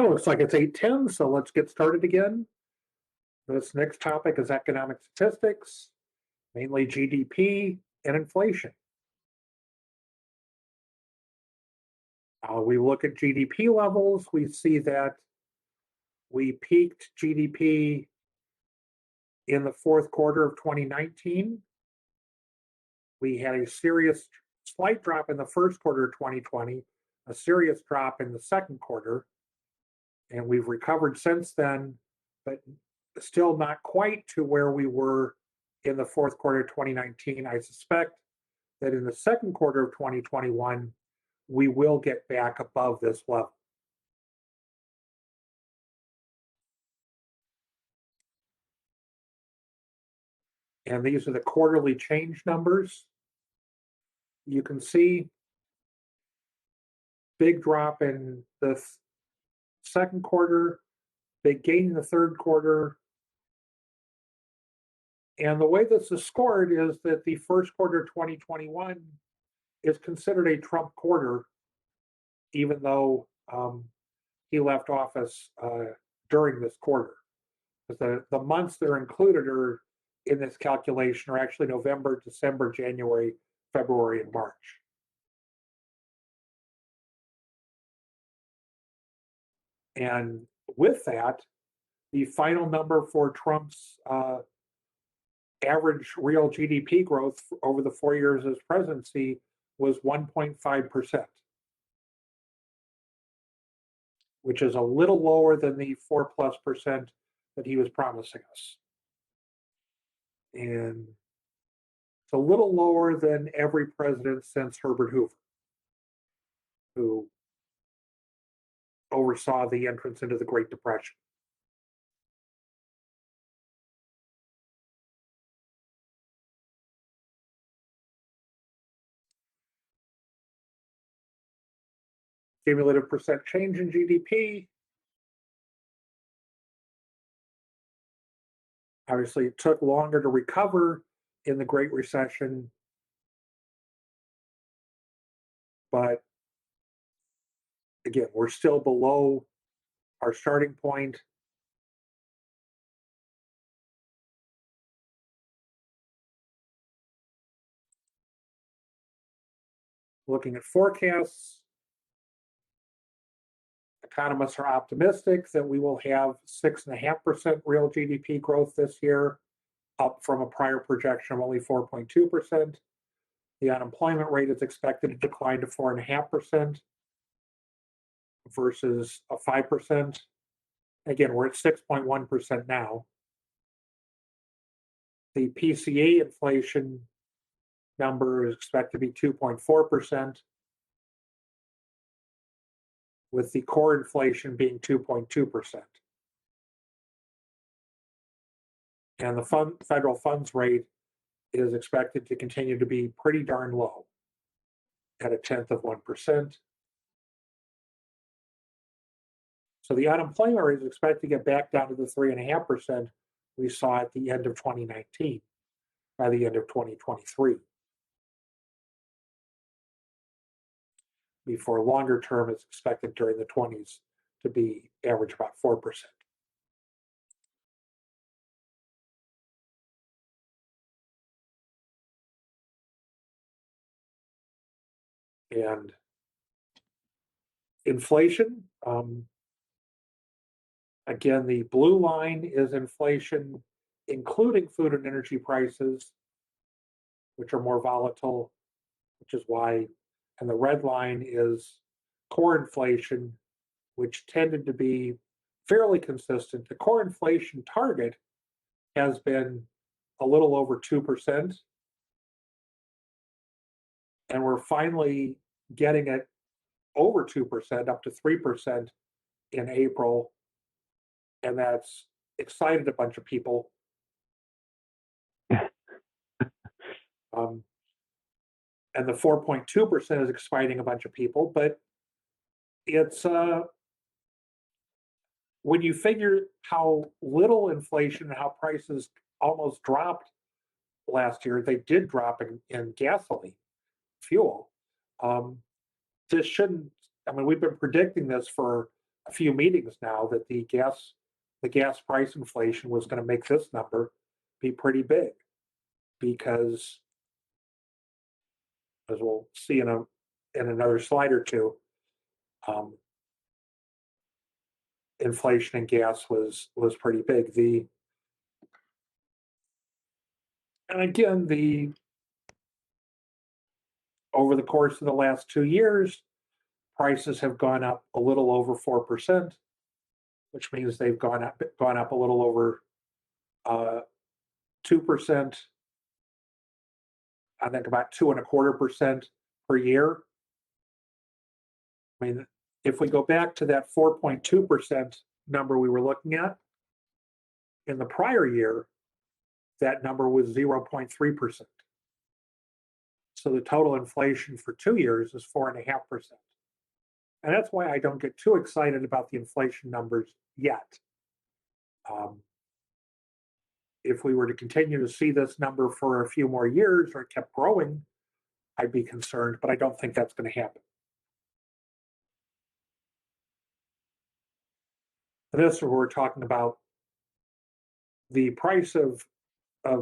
It looks like it's 8:10, so let's get started again. This next topic is economic statistics, mainly GDP and inflation. We look at GDP levels, we see that we peaked GDP in the fourth quarter of 2019. We had a serious slight drop in the first quarter of 2020, a serious drop in the second quarter, and we've recovered since then, but still not quite to where we were in the fourth quarter of 2019. I suspect that in the second quarter of 2021, we will get back above this level. And these are the quarterly change numbers. You can see big drop in the second quarter, big gain in the third quarter. And the way this is scored is that the first quarter of 2021 is considered a Trump quarter, even though he left office during this quarter. Because the months that are included are in this calculation are actually November, December, January, February, and March. And with that, the final number for Trump's average real GDP growth over the 4 years of his presidency was 1.5%, which is a little lower than the 4+% that he was promising us. And it's a little lower than every president since Herbert Hoover, who oversaw the entrance into the Great Depression. Cumulative percent change in GDP. Obviously, it took longer to recover in the Great Recession, but again, we're still below our starting point. Looking at forecasts, economists are optimistic that we will have 6.5% real GDP growth this year, up from a prior projection of only 4.2%. The unemployment rate is expected to decline to 4.5% versus a 5%. Again, we're at 6.1% now. The PCE inflation number is expected to be 2.4%. with the core inflation being 2.2%. And the federal funds rate is expected to continue to be pretty darn low at 0.1%. So the unemployment rate is expected to get back down to the 3.5% we saw at the end of 2019 by the end of 2023. Before longer term is expected during the 20s to be average about 4%. And inflation, again, the blue line is inflation, including food and energy prices, which are more volatile, which is why, and the red line is core inflation, which tended to be fairly consistent. The core inflation target has been a little over 2%. And we're finally getting it over 2%, up to 3% in April. And that's excited a bunch of people. And the 4.2% is exciting a bunch of people, but it's when you figure how little inflation and how prices almost dropped last year, they did drop in gasoline, fuel. This shouldn't, I mean, we've been predicting this for a few meetings now that the gas price inflation was going to make this number be pretty big, because as we'll see in another slide or two, inflation in gas was pretty big. And again, over the course of the last 2 years, prices have gone up a little over 4%, which means they've gone up a little over 2%. I think about 2.25% per year. I mean, if we go back to that 4.2% number we were looking at, in the prior year, that number was 0.3%. So the total inflation for 2 years is 4.5%. And that's why I don't get too excited about the inflation numbers yet. If we were to continue to see this number for a few more years, or it kept growing, I'd be concerned, but I don't think that's going to happen. And this is where we're talking about the price of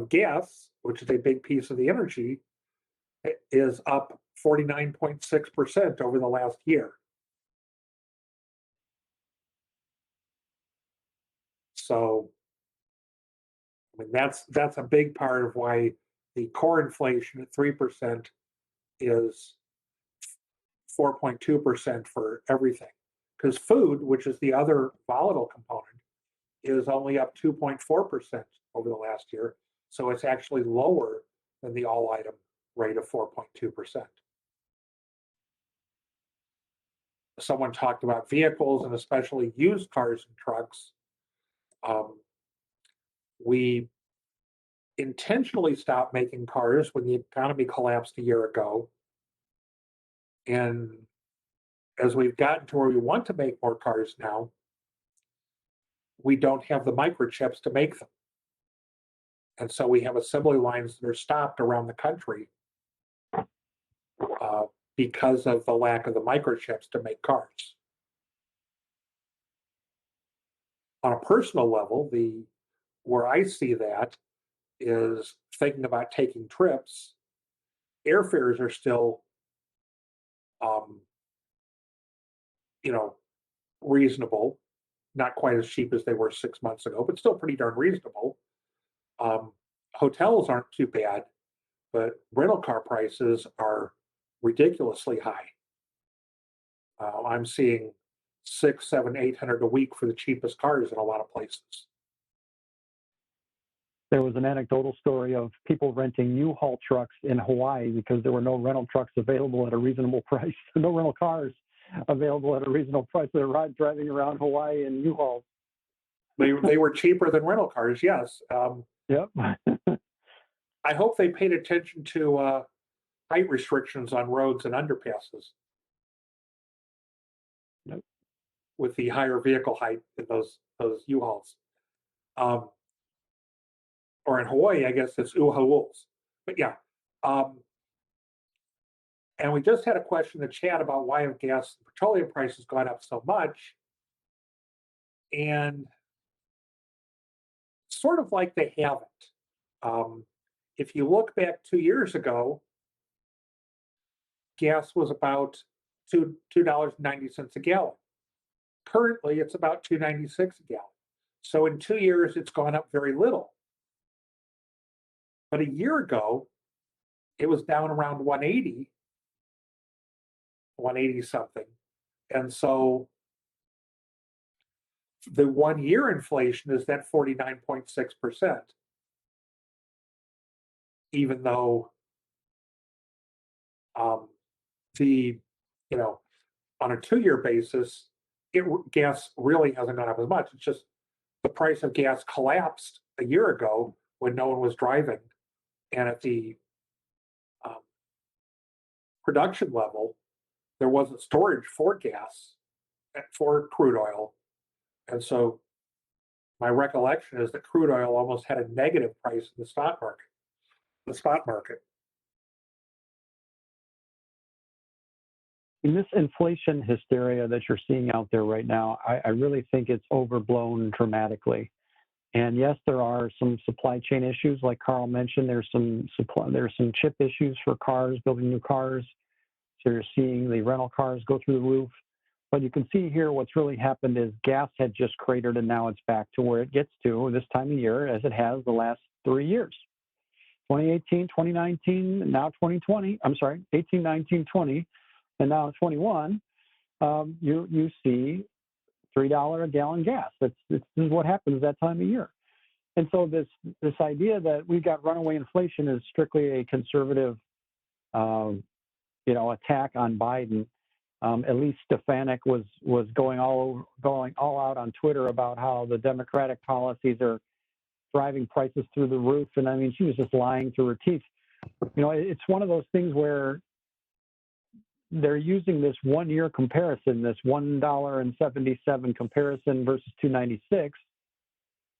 gas, which is a big piece of the energy, is up 49.6% over the last year. So, I mean, that's a big part of why the core inflation at 3% is 4.2% for everything. Because food, which is the other volatile component, is only up 2.4% over the last year. So it's actually lower than the all item rate of 4.2%. Someone talked about vehicles, and especially used cars and trucks. We intentionally stopped making cars when the economy collapsed a year ago. And as we've gotten to where we want to make more cars now, we don't have the microchips to make them. And so we have assembly lines that are stopped around the country because of the lack of the microchips to make cars. On a personal level, where I see that is thinking about taking trips. Airfares are still, reasonable, not quite as cheap as they were 6 months ago, but still pretty darn reasonable. Hotels aren't too bad, but rental car prices are ridiculously high. I'm seeing 600, 700, 800 a week for the cheapest cars in a lot of places. There was an anecdotal story of people renting U-Haul trucks in Hawaii because there were no rental trucks available at a reasonable price, no rental cars available at a reasonable price. They're driving around Hawaii in U-Hauls. They were cheaper than rental cars, yes. Yep. I hope they paid attention to height restrictions on roads and underpasses. Yep. With the higher vehicle height in those U-Hauls. Or in Hawaii, I guess it's uhaus. But yeah. And we just had a question in the chat about why have gas and petroleum prices gone up so much. And sort of like they haven't. If you look back 2 years ago, gas was about $2.90 a gallon. Currently, it's about $2.96 a gallon. So in 2 years, it's gone up very little. But a year ago, it was down around 180 something. And so the 1 year inflation is that 49.6%. Even though on a 2 year basis, gas really hasn't gone up as much. It's just the price of gas collapsed a year ago when no one was driving. And at the production level, there wasn't storage for gas, for crude oil. And so my recollection is that crude oil almost had a negative price in the spot market. in this inflation hysteria that you're seeing out there right now, I really think it's overblown dramatically. And yes, there are some supply chain issues, like Carl mentioned. There's some chip issues for cars, building new cars. So you're seeing the rental cars go through the roof. But you can see here what's really happened is gas had just cratered, and now it's back to where it gets to this time of year, as it has the last 3 years. 2018, 2019, and now 2020. I'm sorry, 18, 19, 20, and now 21. You see $3 a gallon gas. This is what happens that time of year. And so this idea that we've got runaway inflation is strictly a conservative, attack on Biden. At least Stefanik was going all out on Twitter about how the Democratic policies are driving prices through the roof. And I mean, she was just lying through her teeth. It's one of those things where they're using this 1 year comparison, this $1.77 comparison versus $2.96,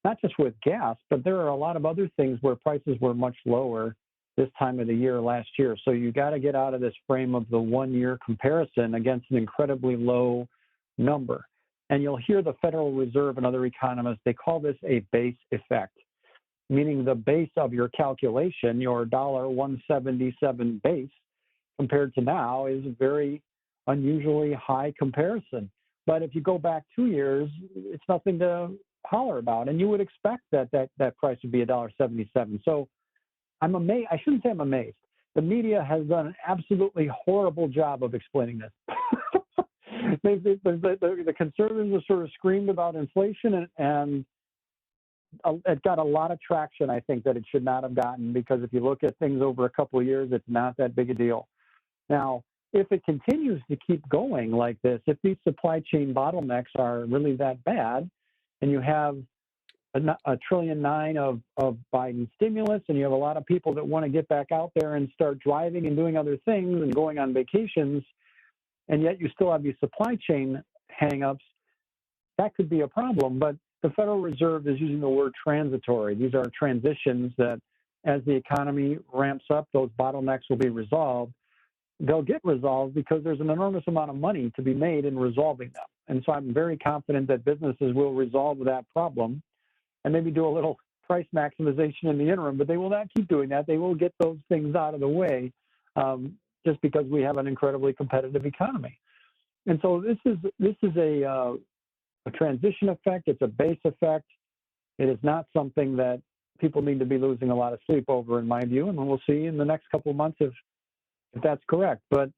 not just with gas, but there are a lot of other things where prices were much lower this time of the year last year. So you got to get out of this frame of the 1 year comparison against an incredibly low number. And you'll hear the Federal Reserve and other economists, they call this a base effect, meaning the base of your calculation, your $1.77 base compared to now, is a very unusually high comparison. But if you go back 2 years, it's nothing to holler about. And you would expect that price would be $1.77. So I'm amazed. I shouldn't say I'm amazed. The media has done an absolutely horrible job of explaining this. The conservatives have sort of screamed about inflation, and it got a lot of traction, I think, that it should not have gotten, because if you look at things over a couple of years, it's not that big a deal. Now, if it continues to keep going like this, if these supply chain bottlenecks are really that bad, and you have $1.9 trillion of Biden stimulus, and you have a lot of people that want to get back out there and start driving and doing other things and going on vacations, and yet you still have these supply chain hangups, that could be a problem. But the Federal Reserve is using the word transitory. These are transitions that, as the economy ramps up, those bottlenecks will be resolved. They'll get resolved because there's an enormous amount of money to be made in resolving them. And so I'm very confident that businesses will resolve that problem and maybe do a little price maximization in the interim, but they will not keep doing that. They will get those things out of the way just because we have an incredibly competitive economy. And so this is a transition effect. It's a base effect. It is not something that people need to be losing a lot of sleep over, in my view. And we'll see in the next couple of months if that's correct. But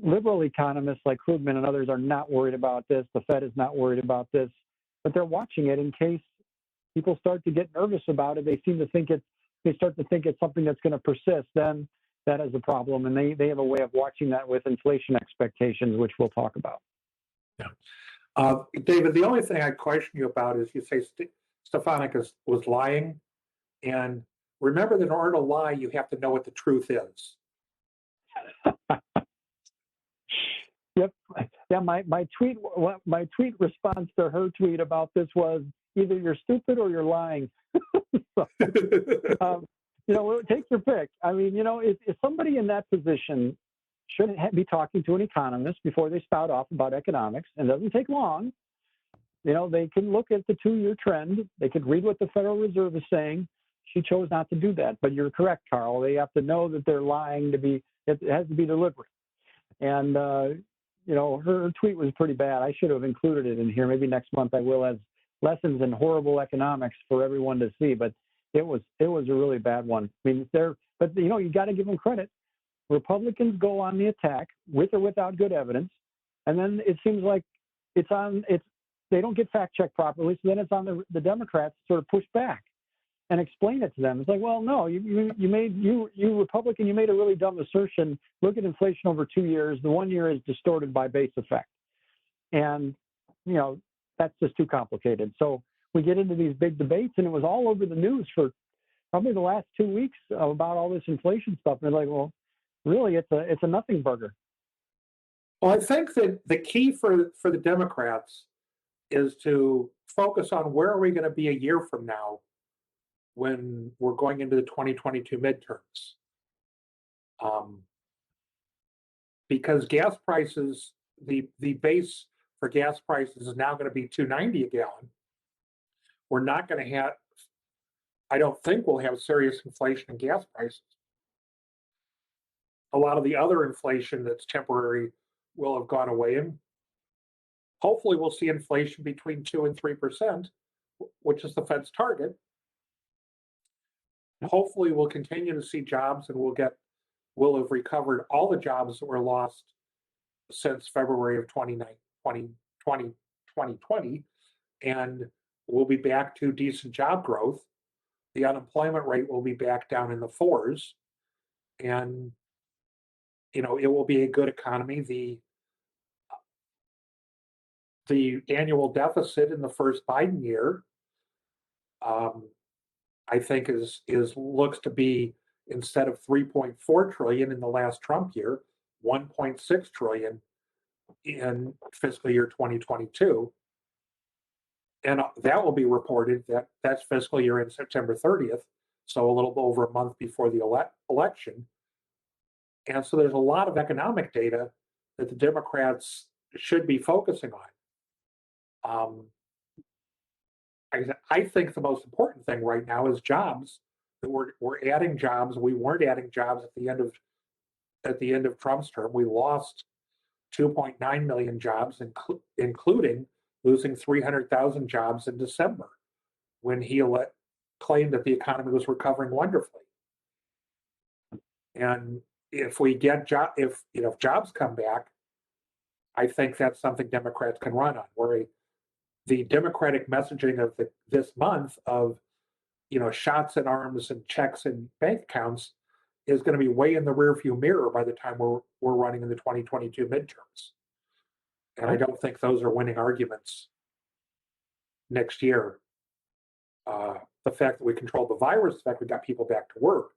liberal economists like Krugman and others are not worried about this. The Fed is not worried about this, but they're watching it in case people start to get nervous about it. They start to think it's something that's going to persist. Then that is a problem. And they have a way of watching that with inflation expectations, which we'll talk about. Yeah. David, the only thing I question you about is you say Stefanik was lying. And remember that in order to lie, you have to know what the truth is. Yep. Yeah. My tweet response to her tweet about this was either you're stupid or you're lying. So, take your pick. I mean, if somebody in that position shouldn't be talking to an economist before they spout off about economics, and it doesn't take long. They can look at the 2 year trend. They could read what the Federal Reserve is saying. She chose not to do that. But you're correct, Carl. They have to know that they're lying it has to be deliberate. And, her tweet was pretty bad. I should have included it in here. Maybe next month I will, as lessons in horrible economics for everyone to see. But it was a really bad one. I mean, you got to give them credit. Republicans go on the attack with or without good evidence. And then it seems like they don't get fact checked properly. So then it's on the Democrats to sort of push back and explain it to them. It's like, well, no, you Republican, you made a really dumb assertion. Look at inflation over 2 years. The 1 year is distorted by base effect. And, that's just too complicated. So we get into these big debates, and it was all over the news for probably the last 2 weeks about all this inflation stuff. And they're like, well, really, it's a nothing burger. Well, I think that the key for the Democrats is to focus on where are we going to be a year from now when we're going into the 2022 midterms. because gas prices, the base for gas prices is now going to be $2.90 a gallon. We're not going to have, I don't think we'll have serious inflation in gas prices. A lot of the other inflation that's temporary will have gone away, and hopefully we'll see inflation between 2 and 3%, which is the Fed's target. Hopefully we'll continue to see jobs, and we'll have recovered all the jobs that were lost since February of 2020, and we'll be back to decent job growth. The unemployment rate will be back down in the 4s, and it will be a good economy. The annual deficit in the first Biden year, I think looks to be, instead of 3.4 trillion in the last Trump year, 1.6 trillion in fiscal year 2022. And that will be reported, that's fiscal year in September 30th, so a little over a month before the election. And so there's a lot of economic data that the Democrats should be focusing on. I think the most important thing right now is jobs. That we're adding jobs. We weren't adding jobs at the end of Trump's term. We lost 2.9 million jobs, including losing 300,000 jobs in December, when he claimed that the economy was recovering wonderfully. And if we get if jobs come back, I think that's something Democrats can run on. Where the Democratic messaging of this month of shots in arms and checks and bank accounts is going to be way in the rearview mirror by the time we're running in the 2022 midterms. And I don't think those are winning arguments next year. The fact that we controlled the virus, the fact we got people back to work,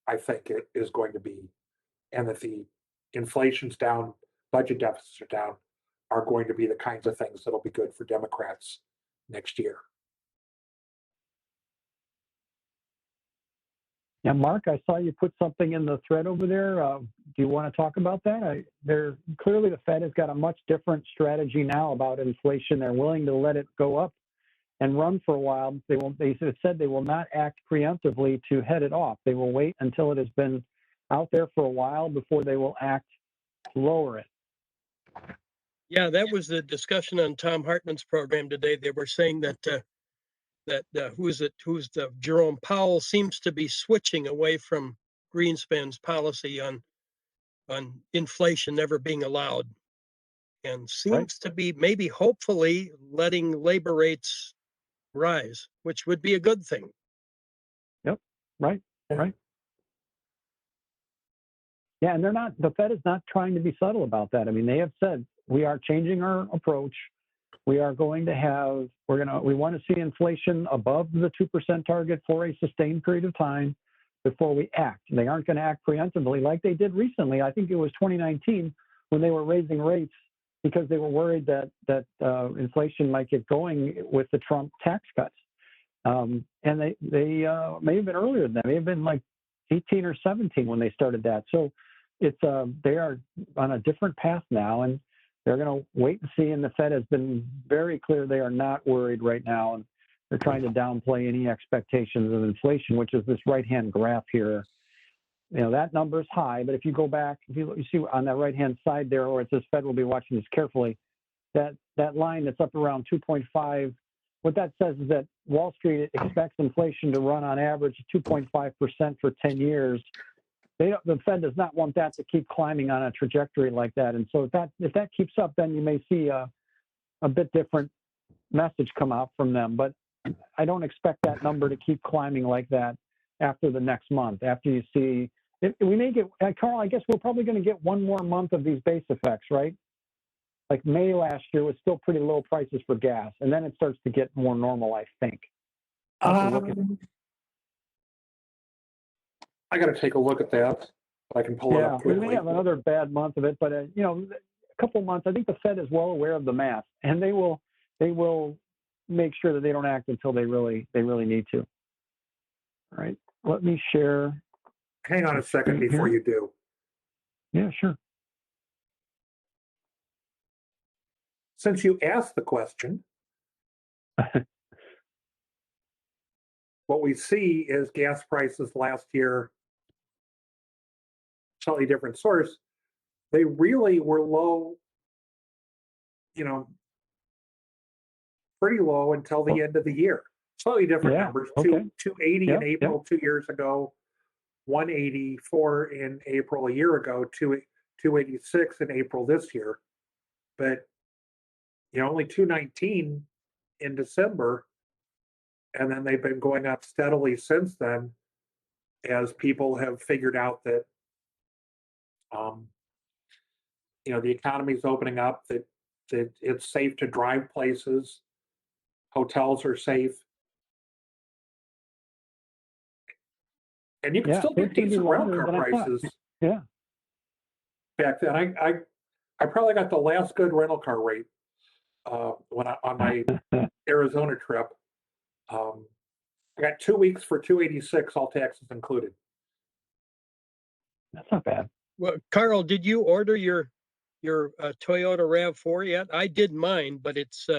I think it is going to be, and that the inflation's down, budget deficits are down, are going to be the kinds of things that'll be good for Democrats next year. Yeah, Mark, I saw you put something in the thread over there. Do you want to talk about that? Clearly the Fed has got a much different strategy now about inflation. They're willing to let it go up and run for a while. They said they will not act preemptively to head it off. They will wait until it has been out there for a while before they will act to lower it. Yeah, that was the discussion on Tom Hartman's program today. They were saying that Jerome Powell seems to be switching away from Greenspan's policy on inflation never being allowed, and seems to be maybe hopefully letting labor rates rise, which would be a good thing. Yep. Right. Yeah, and the Fed is not trying to be subtle about that. I mean, they have said, we are changing our approach. We are going to have, we want to see inflation above the 2% target for a sustained period of time before we act. They aren't going to act preemptively like they did recently. I think it was 2019 when they were raising rates because they were worried that inflation might get going with the Trump tax cuts. And they may have been earlier than that. They may have been like 18 or 17 when they started that. So they are on a different path now, and they're going to wait and see. And the Fed has been very clear they are not worried right now, and they're trying to downplay any expectations of inflation, which is this right-hand graph here. That number is high, but if you go back, if you see on that right-hand side there, or it says Fed will be watching this carefully, that line that's up around 2.5, what that says is that Wall Street expects inflation to run on average 2.5% for 10 years. The Fed does not want that to keep climbing on a trajectory like that. And so if that keeps up, then you may see a bit different message come out from them. But I don't expect that number to keep climbing like that after the next month. After you see, we may get, Carl, I guess we're probably going to get one more month of these base effects, right? Like May last year was still pretty low prices for gas, and then it starts to get more normal, I think. I got to take a look at that. I can pull it up quickly. We may have another bad month of it, but a couple months. I think the Fed is well aware of the math, and they will make sure that they don't act until they really need to. All right, let me share. Hang on a second before you do. Yeah, sure. since you asked the question, what we see is gas prices last year, slightly different source, they really were low, pretty low until the end of the year. Slightly different numbers. Okay. 280 in April 2 years ago, 184 in April a year ago, 286 in April this year. But only 219 in December, and then they've been going up steadily since then as people have figured out that the economy's opening up, that it's safe to drive places, hotels are safe, and you can still get decent rental car prices. Yeah. Back then, I probably got the last good rental car rate on my Arizona trip. I got 2 weeks for 286, all taxes included. That's not bad. Well, Carl, did you order your Toyota RAV4 yet? I did mine, but its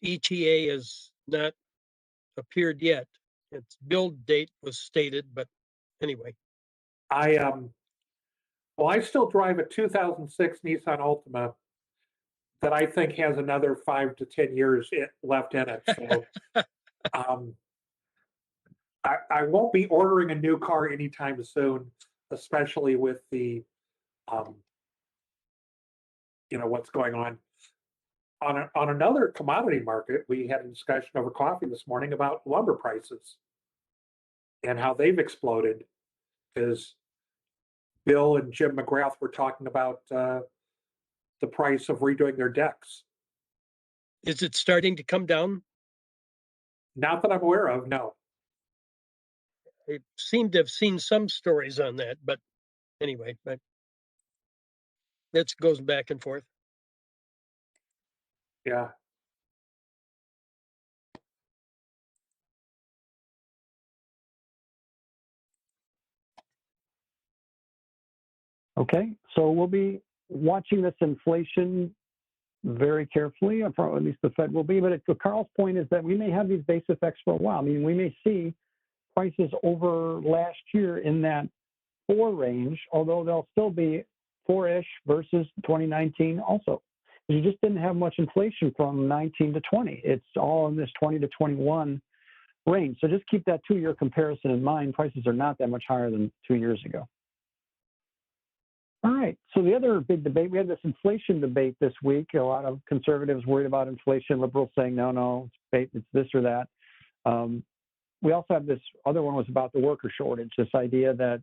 ETA has not appeared yet. Its build date was stated, but anyway. I still drive a 2006 Nissan Altima that I think has another 5 to 10 years left in it. So I won't be ordering a new car anytime soon, especially with the what's going on. On another commodity market, we had a discussion over coffee this morning about lumber prices and how they've exploded, because Bill and Jim McGrath were talking about the price of redoing their decks. Is it starting to come down? Not that I'm aware of, no. I seem to have seen some stories on that, but anyway, that goes back and forth. Yeah. Okay, so we'll be watching this inflation very carefully, or at least the Fed will be. But Carl's point is that we may have these base effects for a while. I mean, we may see prices over last year in that 4 range, although they'll still be 4-ish versus 2019 also. You just didn't have much inflation from 19 to 20. It's all in this 20 to 21 range. So just keep that 2-year comparison in mind. Prices are not that much higher than 2 years ago. All right, so the other big debate, we had this inflation debate this week. A lot of conservatives worried about inflation, liberals saying, no, it's this or that. We also have this other one was about the worker shortage, this idea that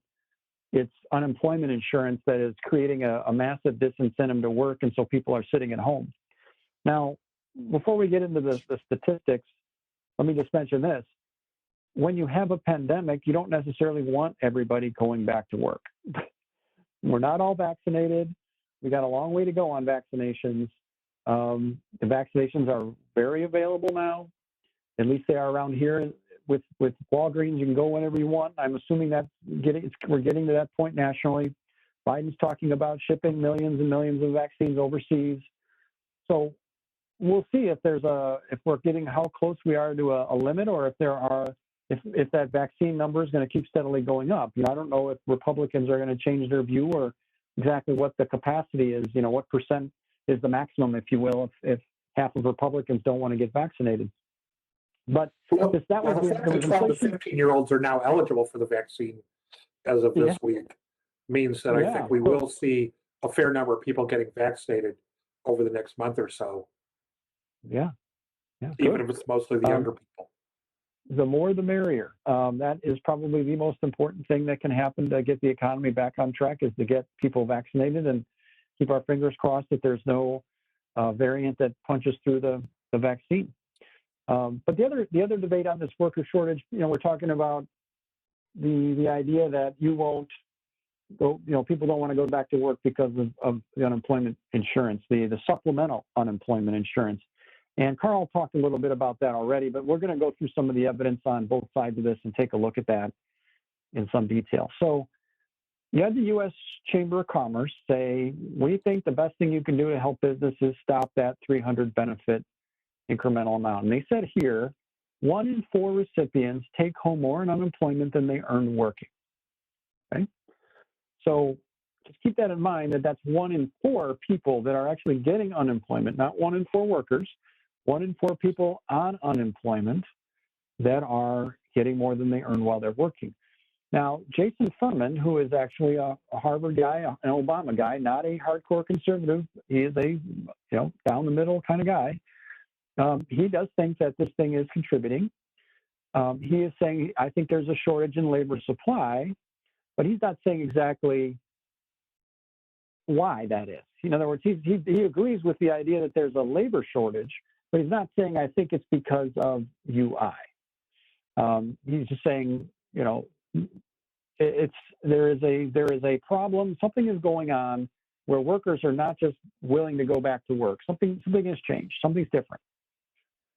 it's unemployment insurance that is creating a massive disincentive to work, and so people are sitting at home. Now, before we get into the statistics, let me just mention this. When you have a pandemic, you don't necessarily want everybody going back to work. We're not all vaccinated. We got a long way to go on vaccinations. The vaccinations are very available now. At least they are around here with Walgreens. You can go whenever you want. I'm assuming we're getting to that point nationally. Biden's talking about shipping millions and millions of vaccines overseas. So we'll see if we're getting how close we are to a limit, or if that vaccine number is going to keep steadily going up. I don't know if Republicans are going to change their view, or exactly what the capacity is. What percent is the maximum, if you will, if half of Republicans don't want to get vaccinated. But the fact that 12 to 15-year-olds are now eligible for the vaccine as of this week means that I think we will see a fair number of people getting vaccinated over the next month or so. Yeah. Even if it's mostly the younger people. The more the merrier. That is probably the most important thing that can happen to get the economy back on track, is to get people vaccinated and keep our fingers crossed that there's no variant that punches through the vaccine. But the other debate on this worker shortage, we're talking about the idea that you won't go, people don't want to go back to work because of the unemployment insurance, the supplemental unemployment insurance. And Carl talked a little bit about that already, but we're going to go through some of the evidence on both sides of this and take a look at that in some detail. So You had the U.S. Chamber of Commerce say, we think the best thing you can do to help businesses stop that 300 benefit incremental amount. And they said here, 1 in 4 recipients take home more in unemployment than they earn working. Okay? So just keep that in mind, that that's 1 in 4 people that are actually getting unemployment, not 1 in 4 workers, 1 in 4 people on unemployment that are getting more than they earn while they're working. Now, Jason Furman, who is actually a Harvard guy, an Obama guy, not a hardcore conservative, he is a down the middle kind of guy. He does think that this thing is contributing. He is saying, I think there's a shortage in labor supply, but he's not saying exactly why that is. In other words, he agrees with the idea that there's a labor shortage, but he's not saying, I think it's because of UI. He's just saying, there is a problem. Something is going on where workers are not just willing to go back to work. Something has changed. Something's different.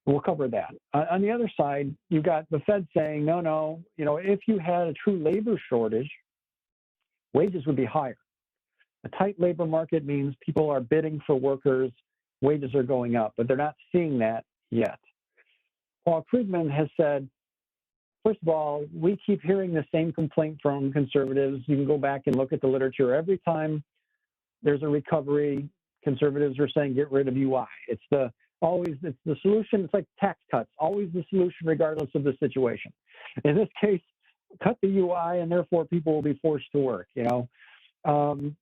We'll cover that. On the other side, you've got the Fed saying, no, if you had a true labor shortage, wages would be higher. A tight labor market means people are bidding for workers, wages are going up, but they're not seeing that yet. Paul Krugman has said, first of all, we keep hearing the same complaint from conservatives. You can go back and look at the literature. Every time there's a recovery, conservatives are saying get rid of UI. It's the solution. It's like tax cuts, always the solution regardless of the situation. In this case, cut the UI and therefore people will be forced to work, No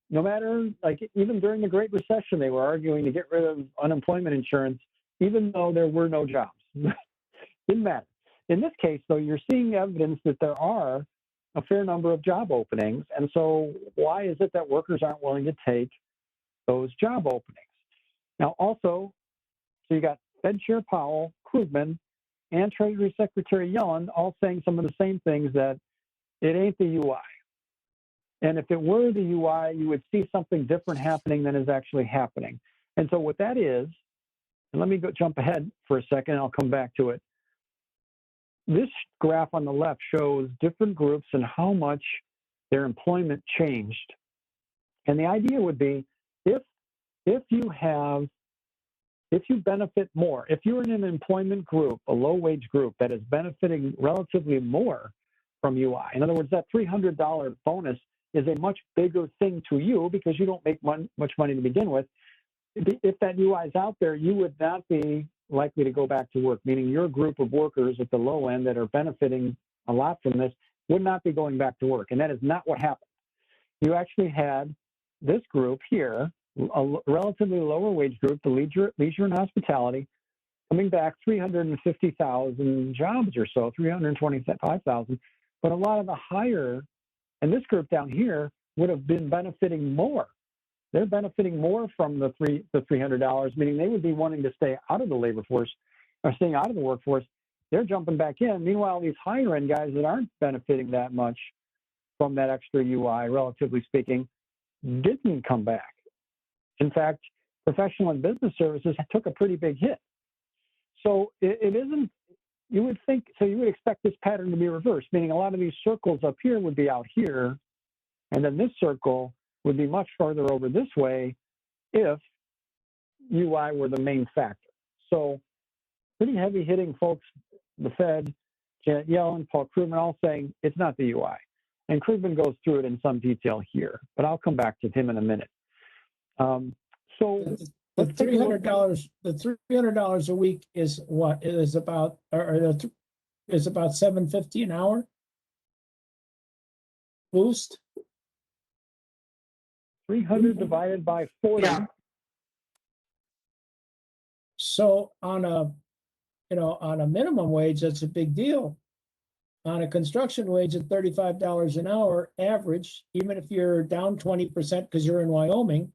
matter, even during the Great Recession, they were arguing to get rid of unemployment insurance, even though there were no jobs. Didn't matter. In this case, though, you're seeing evidence that there are a fair number of job openings. And so why is it that workers aren't willing to take those job openings? Now, also, so you got Fed Chair Powell, Krugman, and Treasury Secretary Yellen all saying some of the same things, that it ain't the UI. And if it were the UI, you would see something different happening than is actually happening. And so what that is, and let me jump ahead for a second, and I'll come back to it. This graph on the left shows different groups and how much their employment changed. And the idea would be, if you benefit more, if you're in an employment group, a low wage group that is benefiting relatively more from UI, in other words, that $300 bonus is a much bigger thing to you because you don't make much money to begin with. If that UI is out there, you would not be likely to go back to work, meaning your group of workers at the low end that are benefiting a lot from this would not be going back to work. And that is not what happened. You actually had this group here, a relatively lower wage group, the leisure and hospitality, coming back 350,000 jobs or so, 325,000. But a lot of the higher, and this group down here would have been benefiting more. They're benefiting more from the $300, meaning they would be wanting to stay out of the labor force or staying out of the workforce. They're jumping back in. Meanwhile, these higher end guys that aren't benefiting that much from that extra UI, relatively speaking, didn't come back. In fact, professional and business services took a pretty big hit. So it isn't, you would think, so you would expect this pattern to be reversed, meaning a lot of these circles up here would be out here, and then this circle would be much farther over this way if UI were the main factor. So pretty heavy hitting folks, the Fed, Janet Yellen, Paul Krugman, all saying it's not the UI. And Krugman goes through it in some detail here, but I'll come back to him in a minute. The $300 a week is what? It is about, is about $7.50 an hour boost. 300 divided by 40. Yeah. So on a minimum wage, that's a big deal. On a construction wage at $35 an hour average, even if you're down 20% because you're in Wyoming,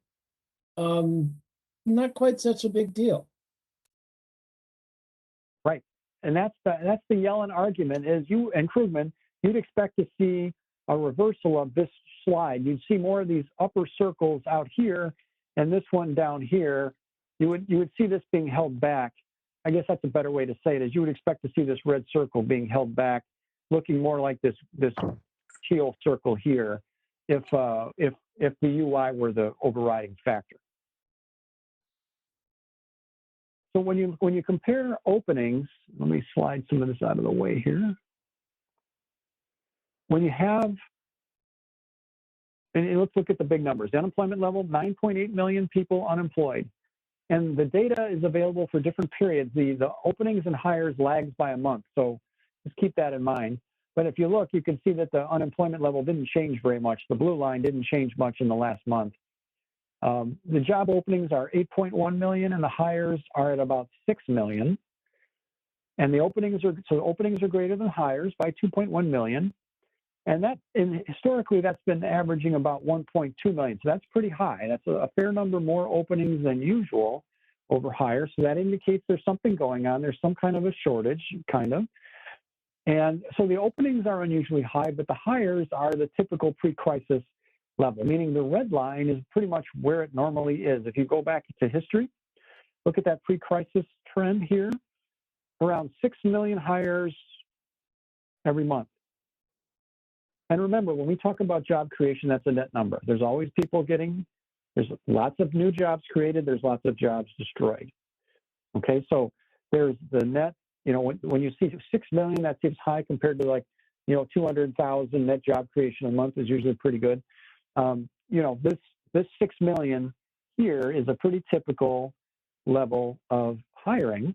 not quite such a big deal. Right. And that's the Yellen argument is you and Krugman, you'd expect to see a reversal of this slide. You'd see more of these upper circles out here and this one down here. You would see this being held back. I guess that's a better way to say it, is you would expect to see this red circle being held back, looking more like this teal circle here. if the UI were the overriding factor. So when you compare openings, let me slide some of this out of the way here. When you have, and let's look at the big numbers. The unemployment level, 9.8 million people unemployed. And the data is available for different periods. The openings and hires lags by a month. So just keep that in mind. But if you look, you can see that the unemployment level didn't change very much. The blue line didn't change much in the last month. The job openings are 8.1 million and the hires are at about 6 million. And the openings are greater than hires by 2.1 million. And historically, that's been averaging about 1.2 million. So that's pretty high. That's a fair number more openings than usual over hires. So that indicates there's something going on. There's some kind of a shortage, kind of. And so the openings are unusually high, but the hires are the typical pre-crisis level, meaning the red line is pretty much where it normally is. If you go back to history, look at that pre-crisis trend here, around 6 million hires every month. And remember, when we talk about job creation, that's a net number. There's always people there's lots of new jobs created, there's lots of jobs destroyed. Okay, so there's the net, when you see 6 million, that seems high compared to 200,000 net job creation a month is usually pretty good. This 6 million here is a pretty typical level of hiring,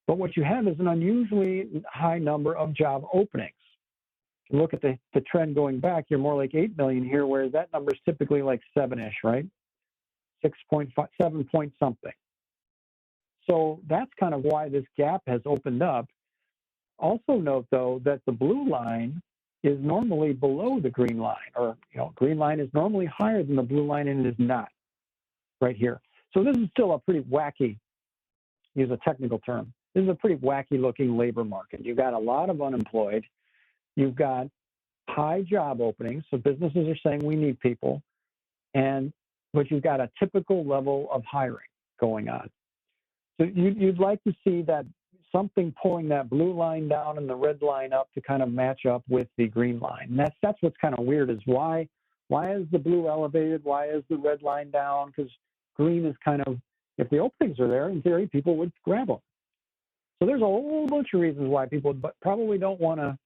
but what you have is an unusually high number of job openings. Look at the trend going back, you're more like 8 million here, whereas that number is typically like 7-ish, right? 6.5, 7 point something. So that's kind of why this gap has opened up. Also note, though, that the blue line is normally below the green line, or green line is normally higher than the blue line, and it is not right here. So this is still a pretty wacky, use a technical term, this is a pretty wacky looking labor market. You've got a lot of unemployed. You've got high job openings, so businesses are saying we need people, but you've got a typical level of hiring going on. So you'd like to see that something pulling that blue line down and the red line up to kind of match up with the green line. And that's what's kind of weird, is why is the blue elevated? Why is the red line down? Because green is kind of, if the openings are there, in theory, people would grab them. So there's a whole bunch of reasons why people probably don't want to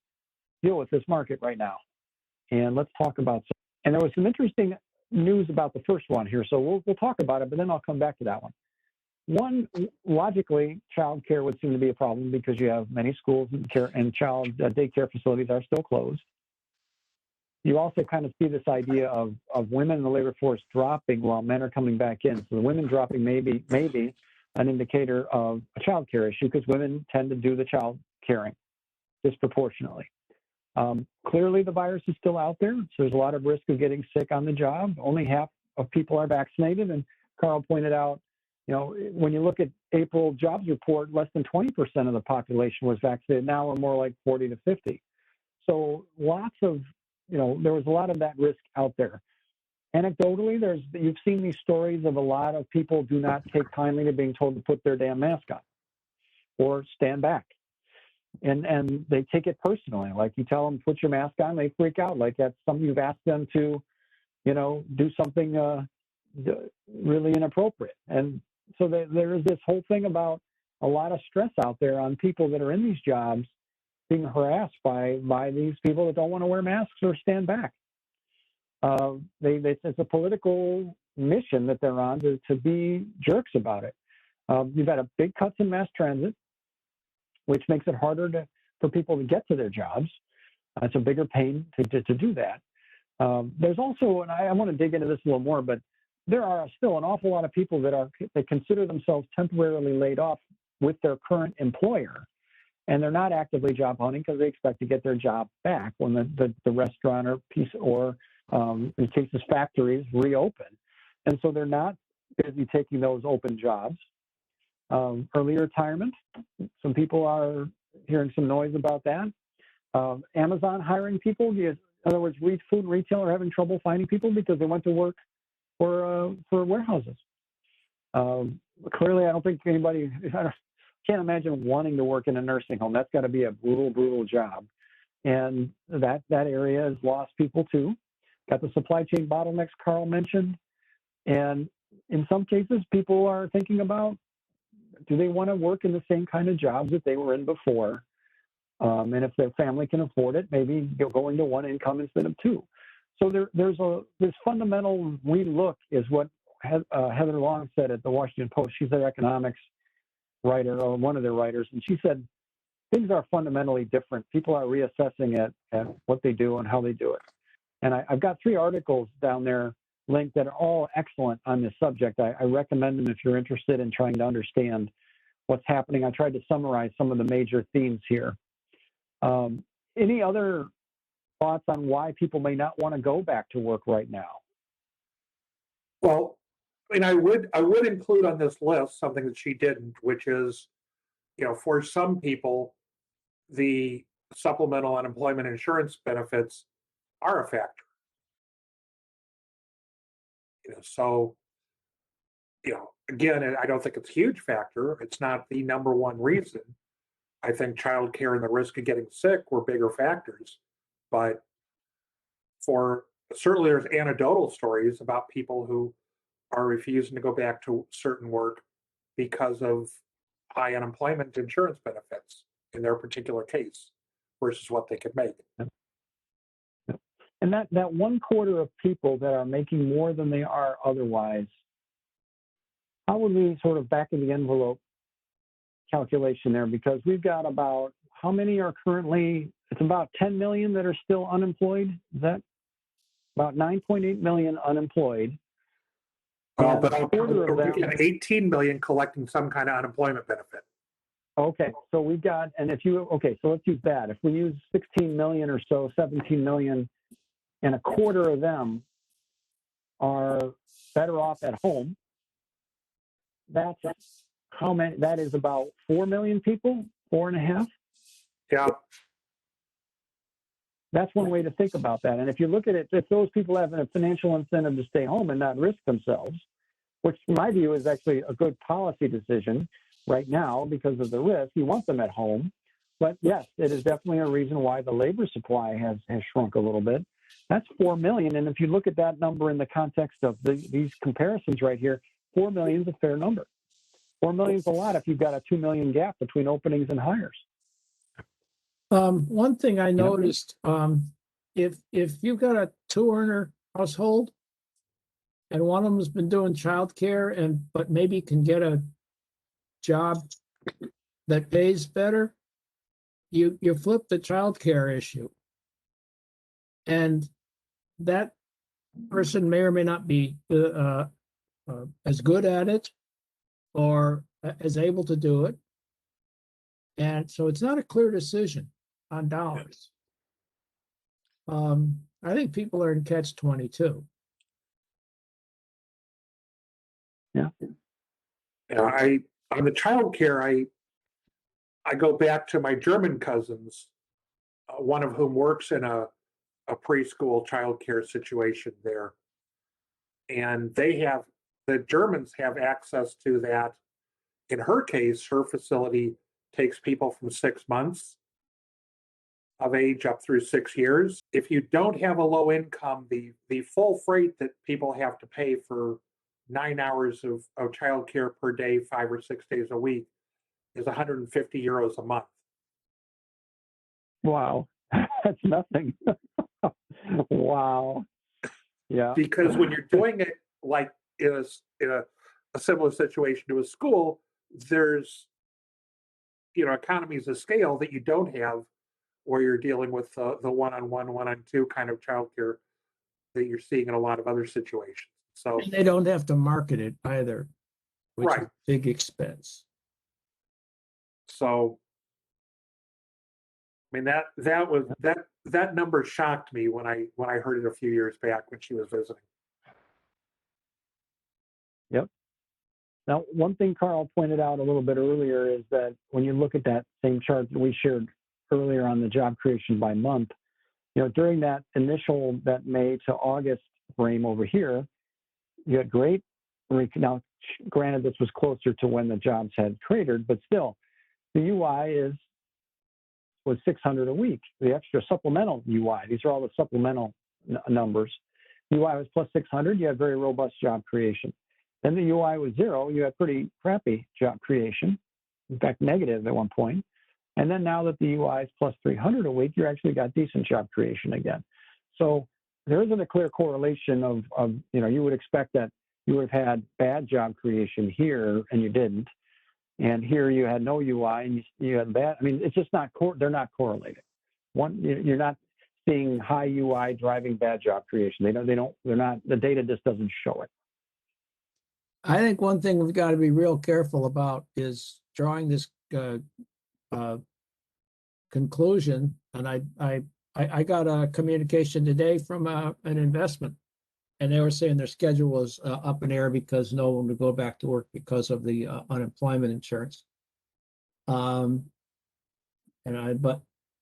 deal with this market right now. And let's talk about some. And there was some interesting news about the first one here, so we'll talk about it, but then I'll come back to that one. One, logically, childcare would seem to be a problem because you have many schools and child daycare facilities are still closed. You also kind of see this idea of women in the labor force dropping while men are coming back in. So the women dropping may be an indicator of a childcare issue, because women tend to do the child caring disproportionately. Clearly, the virus is still out there, so there's a lot of risk of getting sick on the job. Only half of people are vaccinated, and Carl pointed out, when you look at April jobs report, less than 20% of the population was vaccinated. Now we're more like 40 to 50. So lots of, there was a lot of that risk out there. Anecdotally, you've seen these stories of a lot of people do not take kindly to being told to put their damn mask on or stand back. And they take it personally. Like, you tell them, put your mask on, they freak out. Like that's something you've asked them to, do something really inappropriate. And so there is this whole thing about a lot of stress out there on people that are in these jobs being harassed by these people that don't want to wear masks or stand back. It's a political mission that they're on to be jerks about it. You've got a big cuts in mass transit, which makes it harder for people to get to their jobs. It's a bigger pain to do that. There's also, and I want to dig into this a little more, but there are still an awful lot of people that consider themselves temporarily laid off with their current employer, and they're not actively job hunting because they expect to get their job back when the restaurant or in cases factories reopen. And so they're not busy taking those open jobs. Early retirement, some people are hearing some noise about that. Amazon hiring people, in other words, food and retail are having trouble finding people because they went to work for warehouses. Clearly, I don't think anybody, can't imagine wanting to work in a nursing home. That's got to be a brutal, brutal job. And that area has lost people too. got the supply chain bottlenecks Carl mentioned. And in some cases, people are thinking about, do they want to work in the same kind of jobs that they were in before? And if their family can afford it, maybe going to one income instead of two. So there's this fundamental relook is what Heather Long said at the Washington Post. She's an economics writer, or one of their writers, and she said things are fundamentally different. People are reassessing at what they do and how they do it. And I've got 3 articles down there linked that are all excellent on this subject. I recommend them if you're interested in trying to understand what's happening. I tried to summarize some of the major themes here. Any other thoughts on why people may not want to go back to work right now? Well, I mean, I would include on this list something that she didn't, which is, for some people, the supplemental unemployment insurance benefits are a factor. So, again, I don't think it's a huge factor. It's not the number one reason. I think childcare and the risk of getting sick were bigger factors. But certainly there's anecdotal stories about people who are refusing to go back to certain work because of high unemployment insurance benefits in their particular case versus what they could make. And that 1/4 of people that are making more than they are otherwise, how would we sort of back of the envelope calculation there? Because we've got about, how many are currently, it's about 10 million that are still unemployed. Is that about 9.8 million unemployed? But we've got 18 million collecting some kind of unemployment benefit. Okay, so we've got, and so let's use that. If we use 16 million or so, 17 million, and 1/4 of them are better off at home, that's how many, that is about 4 million people, 4.5? Yeah. That's one way to think about that. And if you look at it, if those people have a financial incentive to stay home and not risk themselves, which in my view is actually a good policy decision right now because of the risk, you want them at home. But yes, it is definitely a reason why the labor supply has shrunk a little bit. That's 4 million. And if you look at that number in the context of these comparisons right here, 4 million is a fair number. 4 million is a lot if you've got a 2 million gap between openings and hires. One thing I noticed, if you've got a 2-earner household and one of them has been doing childcare but maybe can get a job that pays better, you flip the childcare issue. And that person may or may not be as good at it or as able to do it. And so it's not a clear decision on dollars. I think people are in catch-22. Yeah. On the childcare, I go back to my German cousins, one of whom works in a preschool childcare situation there, and the Germans have access to that. In her case, her facility takes people from 6 months of age up through 6 years. If you don't have a low income, the full freight that people have to pay for 9 hours of childcare per day, 5 or 6 days a week, is 150 euros a month. Wow, that's nothing. Wow. Yeah. Because when you're doing it like in a similar situation to a school, there's economies of scale that you don't have where you're dealing with the one-on-one, one-on-two kind of childcare that you're seeing in a lot of other situations. So And they don't have to market it either, which is a big expense. So, I mean, that number shocked me when I heard it a few years back when she was visiting. Yep. Now, one thing Carl pointed out a little bit earlier is that when you look at that same chart that we shared earlier on the job creation by month, during that May to August frame over here, you had great. Now, granted, this was closer to when the jobs had cratered, but still, the UI was 600 a week. The extra supplemental UI, these are all the supplemental numbers, UI was plus 600, you had very robust job creation. Then the UI was 0, you had pretty crappy job creation, in fact, negative at one point. And then now that the UI is plus 300 a week, you actually got decent job creation again. So there isn't a clear correlation of you would expect that you would have had bad job creation here and you didn't. And here you had no UI and you had bad. I mean, it's just not, they're not correlated. You're not seeing high UI driving bad job creation. They're not, the data just doesn't show it. I think one thing we've got to be real careful about is drawing this conclusion. And I got a communication today from an investment, and they were saying their schedule was up in air because no one would go back to work because of the unemployment insurance. But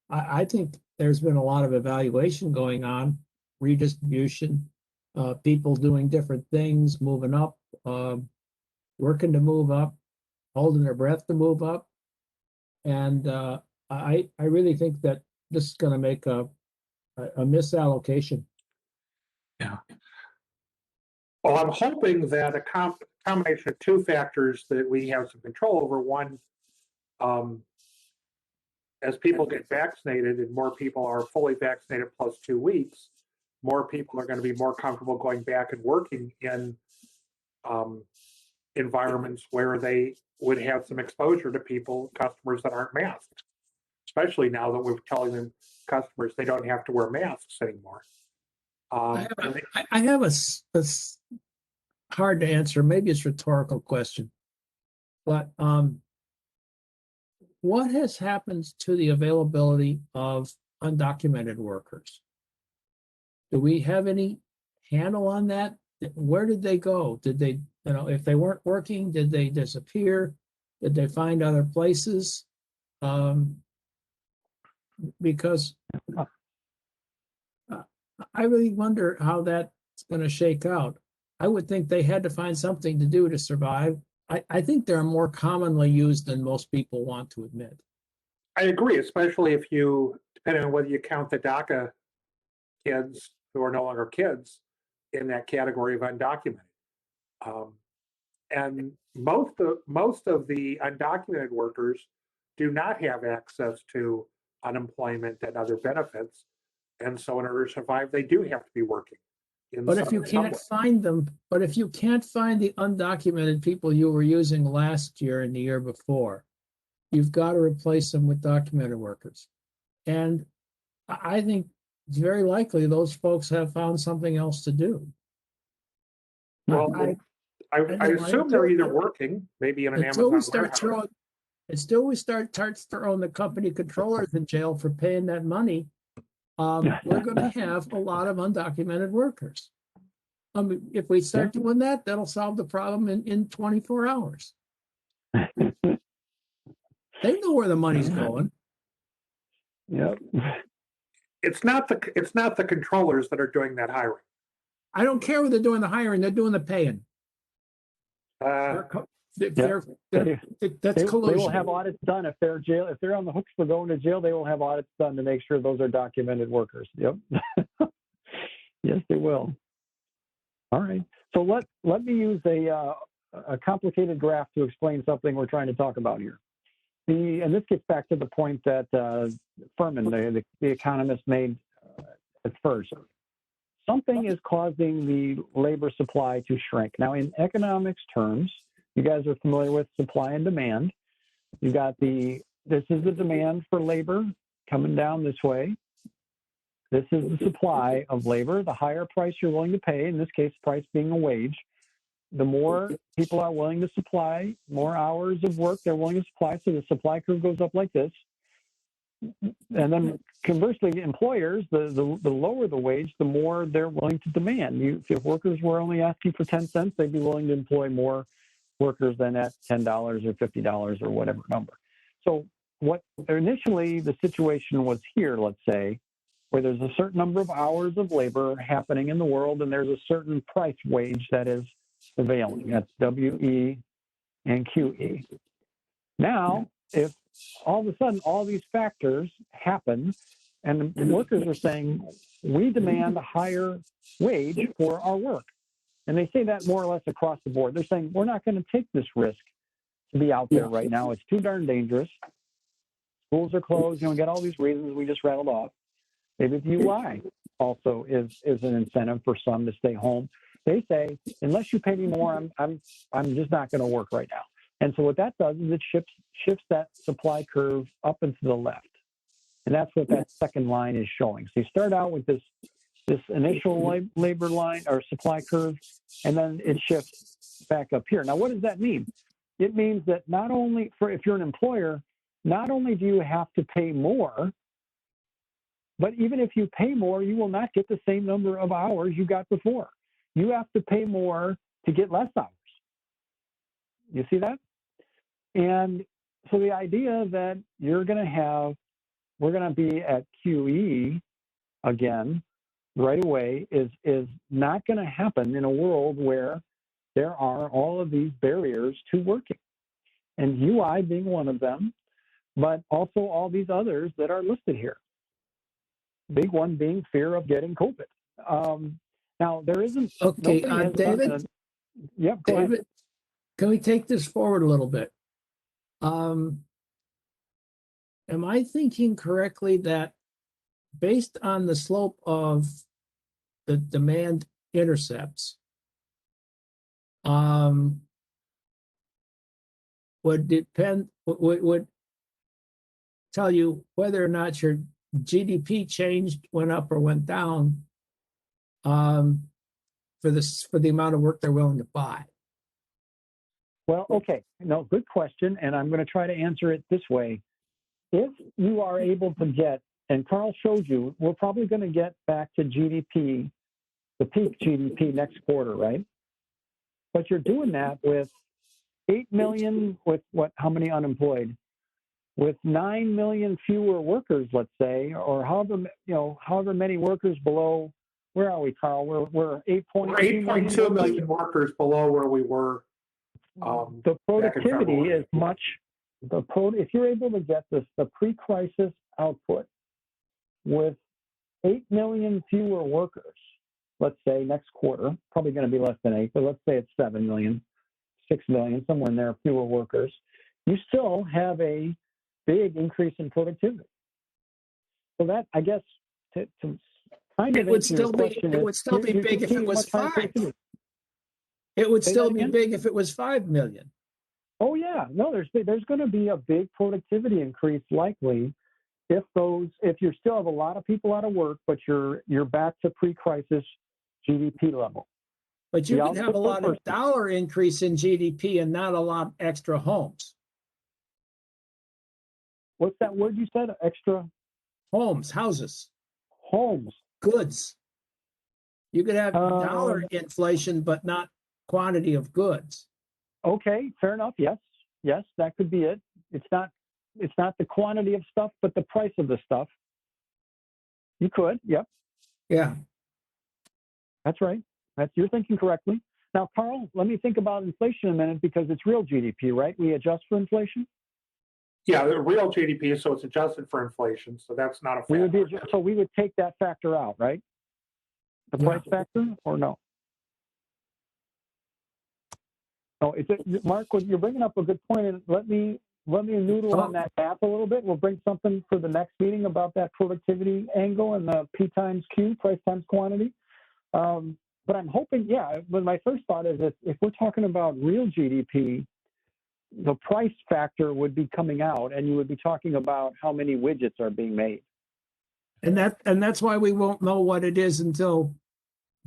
I think there's been a lot of evaluation going on, redistribution, people doing different things, moving up, working to move up, holding their breath to move up. And I really think that this is going to make a misallocation. Yeah. Well, I'm hoping that a combination of two factors that we have some control over. One, as people get vaccinated and more people are fully vaccinated plus 2 weeks, more people are going to be more comfortable going back and working in environments where they would have some exposure to customers that aren't masked, especially now that we're telling them customers they don't have to wear masks anymore. I have a hard to answer, maybe it's a rhetorical question, but what has happened to the availability of undocumented workers? Do we have any handle on that? Where did they go? Did they, if they weren't working, did they disappear? Did they find other places? Because I really wonder how that's going to shake out. I would think they had to find something to do to survive. I think they're more commonly used than most people want to admit. I agree, especially if you, depending on whether you count the DACA kids who are no longer kids in that category of undocumented. And most of the undocumented workers do not have access to unemployment and other benefits. And so in order to survive, they do have to be working. But if you can't find them, but if you can't find the undocumented people you were using last year and the year before, you've got to replace them with documented workers. And I think it's very likely those folks have found something else to do. Well, I assume they're either working, maybe in an Amazon warehouse. Until we start throwing the company controllers in jail for paying that money, we're going to have a lot of undocumented workers. If we start doing that, that'll solve the problem in 24 hours. They know where the money's going. Yep. It's not the controllers that are doing that hiring. I don't care what they're doing the hiring; they're doing the paying. That's collusion. They will have audits done if they're jail. If they're on the hooks for going to jail, they will have audits done to make sure those are documented workers. Yep. Yes, they will. All right. So let me use a complicated graph to explain something we're trying to talk about here. And this gets back to the point that Furman, the economist, made at first. Something is causing the labor supply to shrink. Now, in economics terms, you guys are familiar with supply and demand. You got this is the demand for labor coming down this way. This is the supply of labor. The higher price you're willing to pay, in this case, price being a wage, the more people are willing to supply, more hours of work they're willing to supply. So the supply curve goes up like this. And then conversely, employers, the lower the wage, the more they're willing to demand. If workers were only asking for 10 cents, they'd be willing to employ more workers than at $10 or $50 or whatever number. So what initially the situation was here, let's say, where there's a certain number of hours of labor happening in the world, and there's a certain price wage that is prevailing. That's WE and QE. Now, if all of a sudden all these factors happen And the workers are saying, we demand a higher wage for our work. And they say that more or less across the board. They're saying, we're not going to take this risk to be out there right now. It's too darn dangerous. Schools are closed. You know, we got all these reasons we just rattled off. Maybe the UI also is an incentive for some to stay home. They say, unless you pay me more, I'm just not going to work right now. And so what that does is it shifts that supply curve up and to the left. And that's what that second line is showing. So you start out with this initial labor line or supply curve, and then it shifts back up here. Now, what does that mean? It means that not only if you're an employer, not only do you have to pay more, but even if you pay more, you will not get the same number of hours you got before. You have to pay more to get less hours. You see that? And so the idea that we're going to be at QE again right away is not going to happen in a world where there are all of these barriers to working. And UI being one of them, but also all these others that are listed here. Big one being fear of getting COVID. Now, there isn't... Okay, David? Yep, go ahead. David, can we take this forward a little bit? Am I thinking correctly that based on the slope of the demand intercepts, would tell you whether or not your GDP went up or went down for the amount of work they're willing to buy? Well, okay, no, good question, and I'm going to try to answer it this way. If you are able to get, and Carl showed you, we're probably going to get back to GDP, the peak GDP next quarter, right? But you're doing that with 8 million, with how many unemployed? With 9 million fewer workers, let's say, or however many workers below. Where are we, Carl? We're 8.2 million workers below where we were. The productivity is much. If you're able to get the pre-crisis output with 8 million fewer workers, let's say next quarter, probably going to be less than 8, but let's say it's 7 million, 6 million, somewhere in there, fewer workers, you still have a big increase in productivity. So that, I guess, to kind of it would still be big if it was 5. It would still be big if it was 5 million. Oh yeah, no, there's going to be a big productivity increase likely if you still have a lot of people out of work, but you're back to pre-crisis GDP level. But you can have a lot of dollar increase in GDP and not a lot of extra homes. What's that word you said? Extra? Homes, houses. Homes. Goods. You could have dollar inflation, but not quantity of goods. Okay, fair enough. Yes, that could be it. It's not the quantity of stuff, but the price of the stuff. You could, yep. Yeah. That's right. You're thinking correctly. Now, Carl, let me think about inflation a minute because it's real GDP, right? We adjust for inflation? Yeah, the real GDP, so it's adjusted for inflation, so that's not a factor. So we would take that factor out, right? The price factor, or no? No, Mark, you're bringing up a good point, and let me noodle on that math a little bit. We'll bring something for the next meeting about that productivity angle and the P times Q, price times quantity. But I'm hoping, but my first thought is that if we're talking about real GDP, the price factor would be coming out, and you would be talking about how many widgets are being made. And that's why we won't know what it is until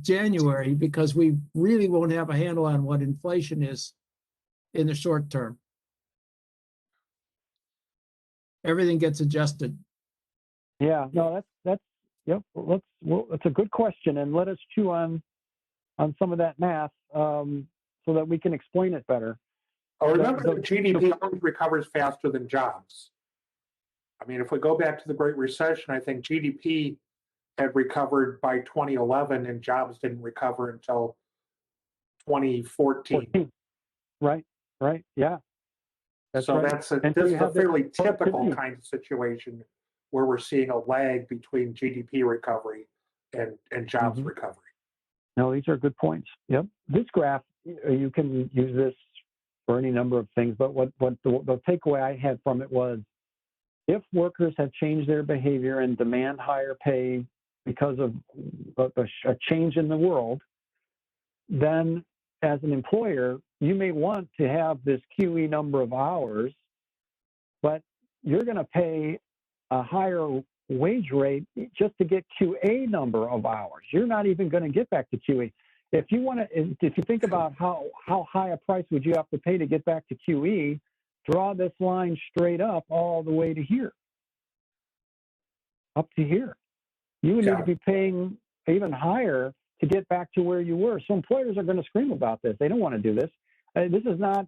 January, because we really won't have a handle on what inflation is in the short term. Everything gets adjusted. Yeah, no, that's it's a good question, and let us chew on some of that math so that we can explain it better. Oh, remember that GDP always recovers faster than jobs. I mean, if we go back to the Great Recession, I think GDP had recovered by 2011 and jobs didn't recover until 2014. Right, yeah. That's a fairly typical kind of situation where we're seeing a lag between GDP recovery and jobs Mhm. recovery. No, these are good points. Yep. This graph, you can use this for any number of things, but what the takeaway I had from it was, if workers have changed their behavior and demand higher pay because of a change in the world, then as an employer, you may want to have this QE number of hours, but you're going to pay a higher wage rate just to get QA number of hours. You're not even going to get back to QE. If you think about how high a price would you have to pay to get back to QE, draw this line straight up all the way to here, up to here. You would need to be paying even higher to get back to where you were. So employers are going to scream about this. They don't want to do this. This is not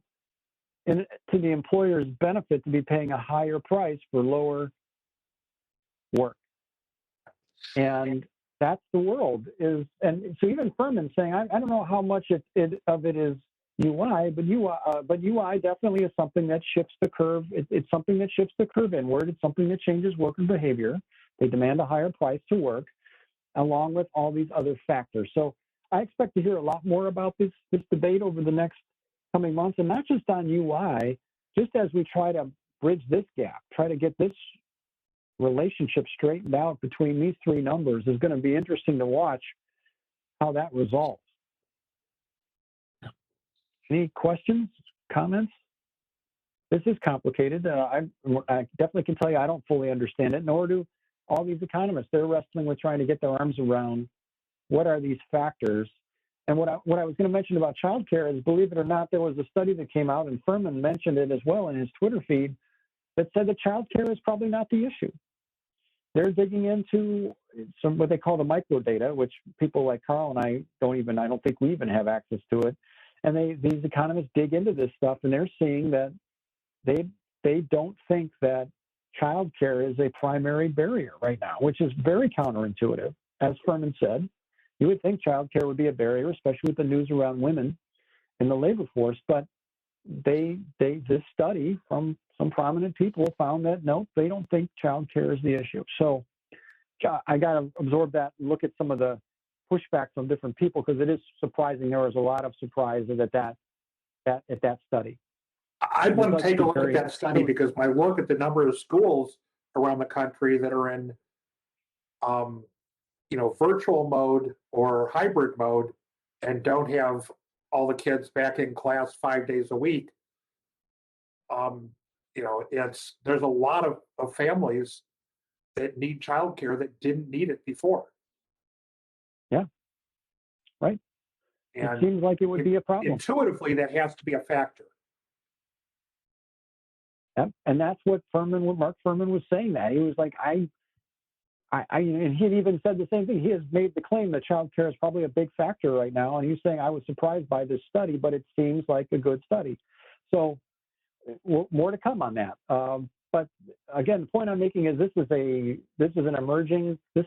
to the employer's benefit to be paying a higher price for lower work. And that's the world is. And so even Furman's saying, I don't know how much of it is UI, but UI definitely is something that shifts the curve. It's something that shifts the curve inward. It's something that changes worker behavior. They demand a higher price to work, along with all these other factors. So I expect to hear a lot more about this debate over the next coming months, and not just on UI, just as we try to bridge this gap, try to get this relationship straightened out between these three numbers. Is going to be interesting to watch how that resolves. Any questions, comments? This is complicated. I definitely can tell you I don't fully understand it, nor do all these economists. They're wrestling with trying to get their arms around what are these factors. And what I was going to mention about childcare is, believe it or not, there was a study that came out, and Furman mentioned it as well in his Twitter feed, that said that childcare is probably not the issue. They're digging into some what they call the micro data, which people like Carl and I don't think we even have access to it. And these economists dig into this stuff, and they're seeing that they don't think that childcare is a primary barrier right now, which is very counterintuitive. As Furman said, you would think childcare would be a barrier, especially with the news around women in the labor force. But this study from some prominent people found that no, they don't think childcare is the issue. So I got to absorb that and look at some of the pushback from different people, because it is surprising. There was a lot of surprises at that study. I'd want to take a look at that study, because when I look at the number of schools around the country that are in virtual mode or hybrid mode and don't have all the kids back in class 5 days a week, there's a lot of families that need childcare that didn't need it before. Yeah, right. And it seems like it would be a problem. Intuitively, that has to be a factor. Yep. And that's what Mark Furman was saying. That he was like, and he even said the same thing. He has made the claim that child care is probably a big factor right now. And he's saying, I was surprised by this study, but it seems like a good study. So more to come on that. But again, the point I'm making is this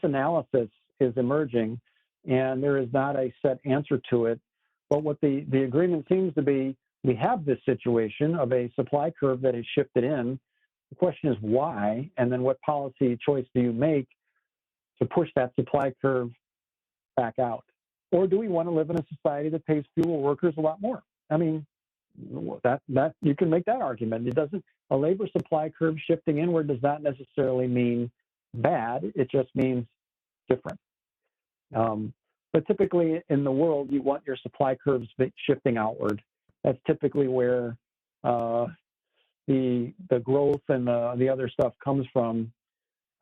analysis is emerging, and there is not a set answer to it. But what the agreement seems to be, we have this situation of a supply curve that is shifted in. The question is why, and then what policy choice do you make to push that supply curve back out? Or do we want to live in a society that pays fewer workers a lot more? I mean, that you can make that argument. It doesn't. A labor supply curve shifting inward does not necessarily mean bad. It just means different. But typically in the world, you want your supply curves shifting outward. That's typically where the growth and the other stuff comes from.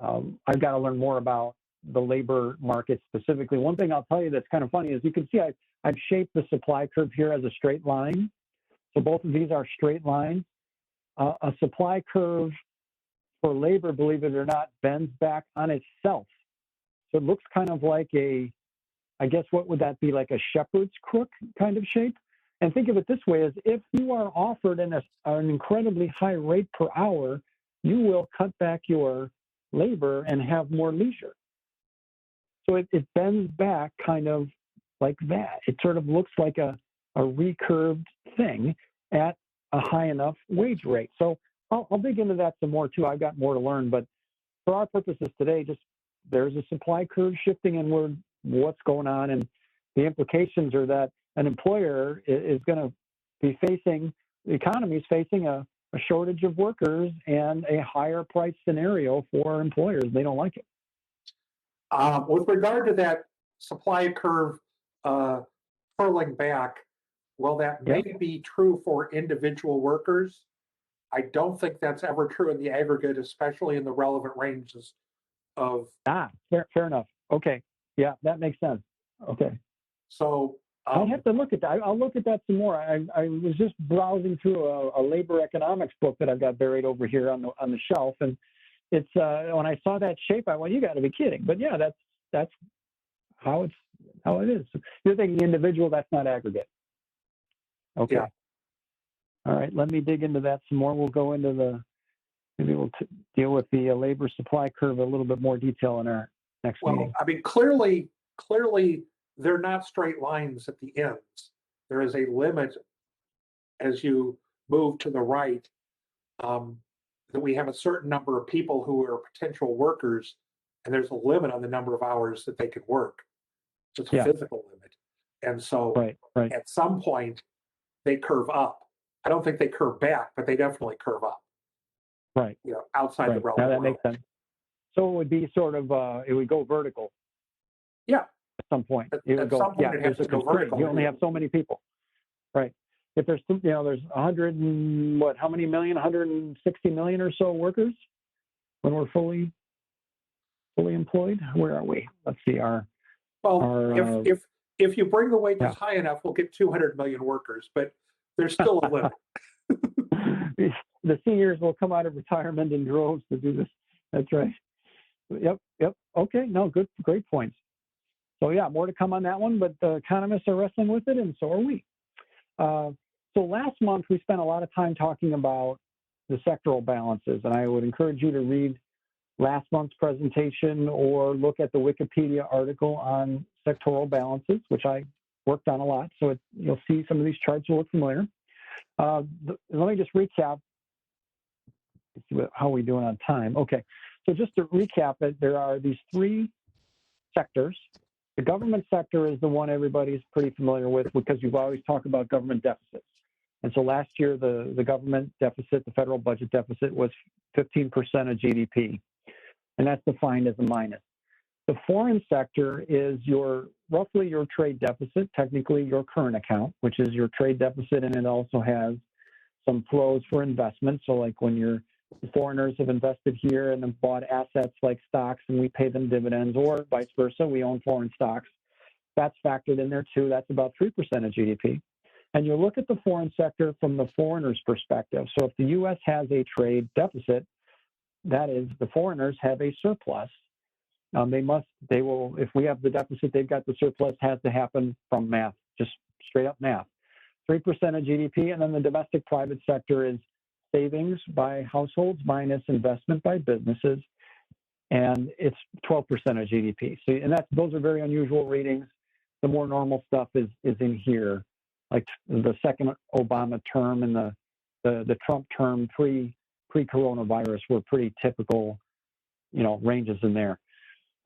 I've got to learn more about the labor market specifically. One thing I'll tell you that's kind of funny is you can see I've shaped the supply curve here as a straight line. So both of these are straight lines. A supply curve for labor, believe it or not, bends back on itself. So it looks kind of like I guess what would that be, like a shepherd's crook kind of shape? And think of it this way, as if you are offered an incredibly high rate per hour, you will cut back your labor and have more leisure. So it bends back kind of like that. It sort of looks like a recurved thing at a high enough wage rate. So I'll dig into that some more too. I've got more to learn, but for our purposes today, just there's a supply curve shifting inward, what's going on, and the implications are that an employer is going to be facing, the economy is facing a shortage of workers and a higher price scenario for employers. They don't like it. With regard to that supply curve pulling back, well, that may be true for individual workers. I don't think that's ever true in the aggregate, especially in the relevant ranges of. Fair enough. Okay. Yeah, that makes sense. Okay. So I'll have to look at that. I'll look at that some more. I was just browsing through a labor economics book that I've got buried over here on the shelf, and it's when I saw that shape, I went, "You got to be kidding!" But yeah, that's how it is. You're thinking individual, that's not aggregate. Okay. Yeah. All right. Let me dig into that some more. We'll go into maybe we'll deal with the labor supply curve a little bit more detail in our next meeting. I mean, clearly, they're not straight lines at the ends. There is a limit as you move to the right, that we have a certain number of people who are potential workers, and there's a limit on the number of hours that they can work. It's a physical limit. And so right. At some point, they curve up. I don't think they curve back, but they definitely curve up. Right. Outside the relevant. Now that makes sense. So it would be sort of, it would go vertical. Yeah. At some point. It would go vertical. You only have so many people. Right. If there's, there's 100 and how many million, 160 million or so workers when we're fully employed. Where are we? Let's see. If you bring the wages high enough, we'll get 200 million workers, but there's still a limit. The seniors will come out of retirement in droves to do this. That's right. Yep. Okay. No, great points. So yeah, more to come on that one, but the economists are wrestling with it, and so are we. So last month, we spent a lot of time talking about the sectoral balances, and I would encourage you to read last month's presentation or look at the Wikipedia article on sectoral balances, which I worked on a lot. So you'll see some of these charts will look familiar. Let me just recap. How are we doing on time? Okay. So just to recap it, there are these three sectors. The government sector is the one everybody's pretty familiar with because you've always talked about government deficits. And so last year, the government deficit, the federal budget deficit, was 15% of GDP. And that's defined as a minus. The foreign sector is roughly your trade deficit, technically your current account, which is your trade deficit, and it also has some flows for investment. So like when your foreigners have invested here and then bought assets like stocks and we pay them dividends, or vice versa, we own foreign stocks. That's factored in there too. That's about 3% of GDP. And you look at the foreign sector from the foreigner's perspective. So if the U.S. has a trade deficit, that is, the foreigners have a surplus. If we have the deficit, they've got the surplus, has to happen from math, just straight up math. 3% of GDP, and then the domestic private sector is savings by households minus investment by businesses, and it's 12% of GDP. So, and those are very unusual readings. The more normal stuff is in here, like the second Obama term and the Trump term pre-coronavirus were pretty typical, ranges in there.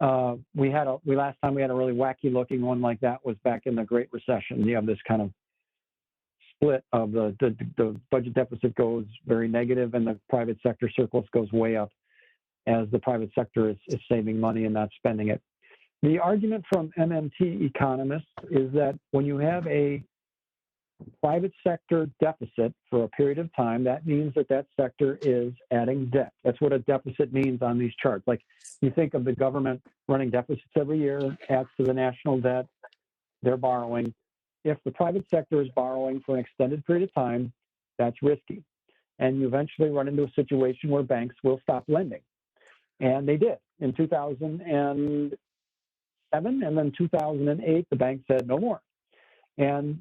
Last time we had a really wacky looking one like that was back in the Great Recession. You have this kind of split of the budget deficit goes very negative and the private sector surplus goes way up as the private sector is saving money and not spending it. The argument from MMT economists is that when you have a private sector deficit for a period of time, that means that sector is adding debt. That's what a deficit means on these charts. Like you think of the government running deficits every year, adds to the national debt, they're borrowing. If the private sector is borrowing for an extended period of time, that's risky. And you eventually run into a situation where banks will stop lending. And they did in 2007 and then 2008, the bank said no more. And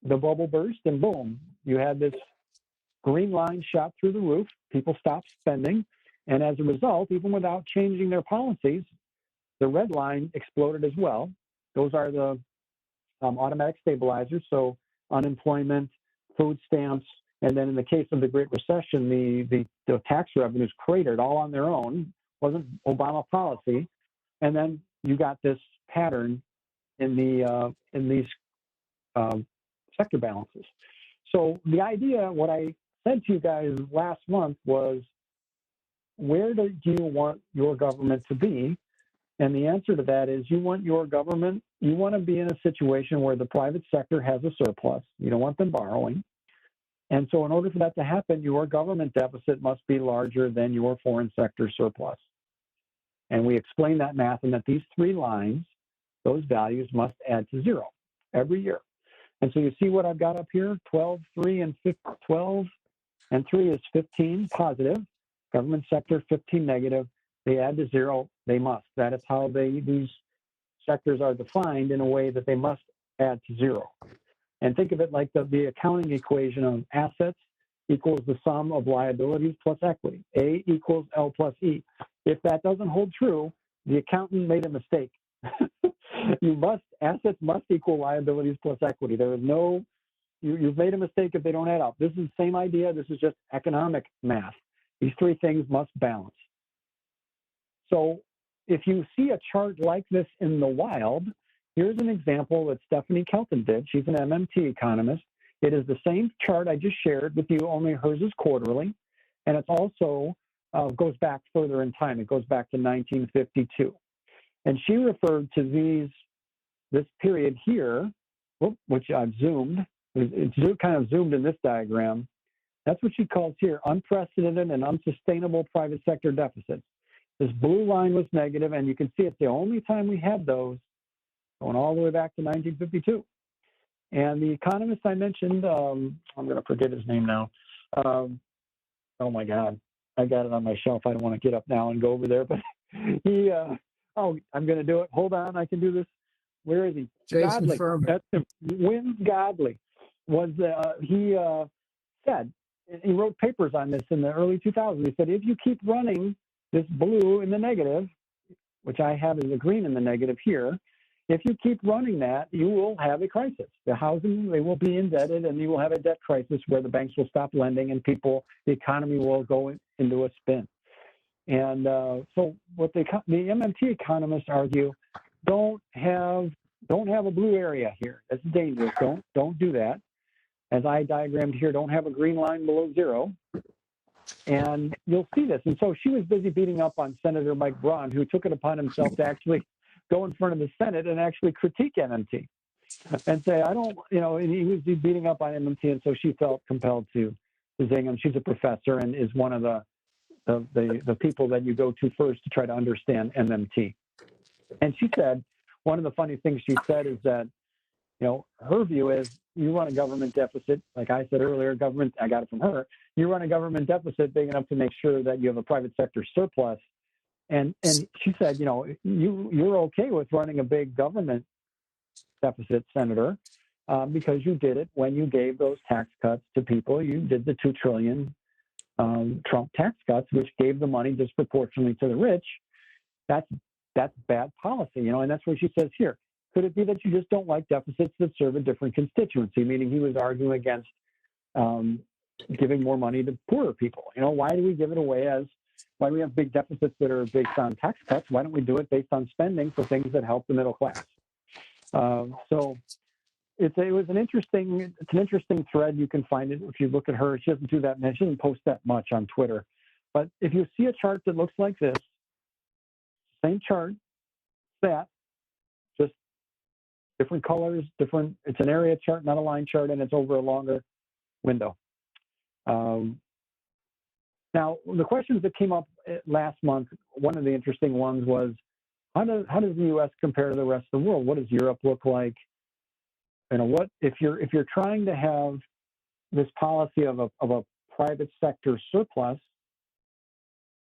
the bubble burst and boom, you had this green line shot through the roof. People stopped spending. And as a result, even without changing their policies, the red line exploded as well. Those are the automatic stabilizers. So unemployment, food stamps, and then in the case of the Great Recession, the tax revenues cratered all on their own wasn't Obama policy. And then you got this pattern in these sector balances. So the idea, what I said to you guys last month was, where do you want your government to be? And the answer to that is, you want your government, you want to be in a situation where the private sector has a surplus. You don't want them borrowing. And so in order for that to happen, your government deficit must be larger than your foreign sector surplus. And we explain that math, and that these three lines, those values must add to zero every year. And so you see what I've got up here, 12, 3, and 15, 12, and 3 is 15 positive, government sector 15 negative. They add to zero, they must. That is how these sectors are defined, in a way that they must add to zero. And think of it like the accounting equation of assets equals the sum of liabilities plus equity. A equals L plus E. If that doesn't hold true, the accountant made a mistake. Assets must equal liabilities plus equity. There is no, you've made a mistake if they don't add up. This is the same idea. This is just economic math. These three things must balance. So if you see a chart like this in the wild, here's an example that Stephanie Kelton did. She's an MMT economist. It is the same chart I just shared with you, only hers is quarterly. And it's also goes back further in time. It goes back to 1952. And she referred to this period here, which I've zoomed. It's kind of zoomed in this diagram. That's what she calls here unprecedented and unsustainable private sector deficits. This blue line was negative, and you can see it's the only time we had those, going all the way back to 1952. And the economist I mentioned, I'm going to forget his name now. Oh my God, I got it on my shelf. I don't want to get up now and go over there, but he, I'm going to do it. Hold on, I can do this. Where is he? Jason Godley. Furman. That's him. Wins Godley was, he said, he wrote papers on this in the early 2000s. He said, if you keep running this blue in the negative, which I have as a green in the negative here, if you keep running that, you will have a crisis. The housing, they will be indebted, and you will have a debt crisis where the banks will stop lending and the economy will go into a spin. And so what the MMT economists argue, don't have a blue area here. That's dangerous. Don't do that. As I diagrammed here, don't have a green line below zero. And you'll see this. And so she was busy beating up on Senator Mike Braun, who took it upon himself to actually go in front of the Senate and actually critique MMT and say, and he was beating up on MMT. And so she felt compelled to zing him. She's a professor and is one of the people that you go to first to try to understand MMT. And she said, one of the funny things she said is that, her view is, you run a government deficit, like I said earlier, I got it from her, you run a government deficit big enough to make sure that you have a private sector surplus. And she said, you're okay with running a big government deficit, Senator, because you did it when you gave those tax cuts to people. You did the $2 trillion Trump tax cuts, which gave the money disproportionately to the rich. That's bad policy, and that's what she says here. Could it be that you just don't like deficits that serve a different constituency? Meaning he was arguing against giving more money to poorer people. Why do we give it away why do we have big deficits that are based on tax cuts? Why don't we do it based on spending for things that help the middle class? So it's an interesting thread. You can find it if you look at her. She doesn't do that. She doesn't post that much on Twitter. But if you see a chart that looks like this, same chart, just different colors, it's an area chart, not a line chart, and it's over a longer window. Now, the questions that came up last month, one of the interesting ones was, how does the U.S. compare to the rest of the world? What does Europe look like? What if you're trying to have this policy of a private sector surplus?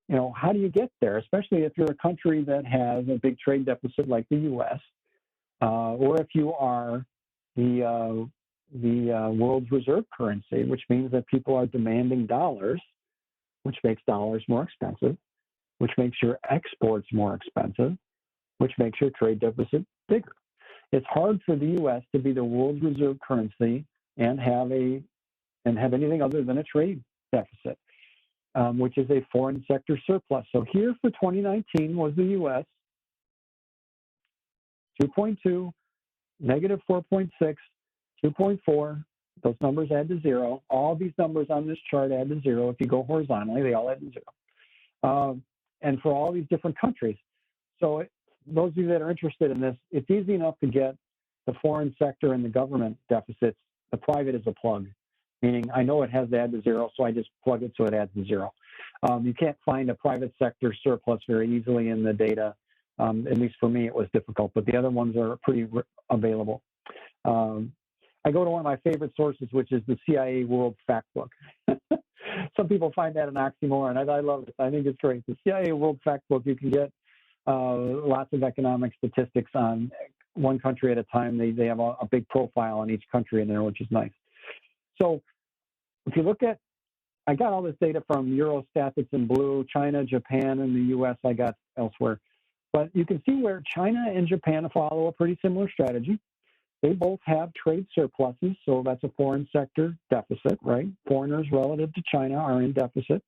How do you get there? Especially if you're a country that has a big trade deficit like the U.S., or if you are the world's reserve currency, which means that people are demanding dollars, which makes dollars more expensive, which makes your exports more expensive, which makes your trade deficit bigger. It's hard for the U.S. to be the world's reserve currency and have anything other than a trade deficit. which is a foreign sector surplus. So here for 2019 was the U.S., 2.2, negative 4.6, 2.4. Those numbers add to zero. All these numbers on this chart add to zero. If you go horizontally, they all add to zero. And for all these different countries. So those of you that are interested in this, it's easy enough to get the foreign sector and the government deficits. The private is a plug, meaning I know it has to add to zero, so I just plug it so it adds to zero. You can't find a private sector surplus very easily in the data. At least for me, it was difficult, but the other ones are pretty available. I go to one of my favorite sources, which is the CIA World Factbook. Some people find that an oxymoron. I love it. I think it's great. The CIA World Factbook, you can get lots of economic statistics on one country at a time. They have a big profile on each country in there, which is nice. So if you look at, I got all this data from Eurostat that's in blue, China, Japan, and the US I got elsewhere. But you can see where China and Japan follow a pretty similar strategy. They both have trade surpluses, so that's a foreign sector deficit, right? Foreigners relative to China are in deficit,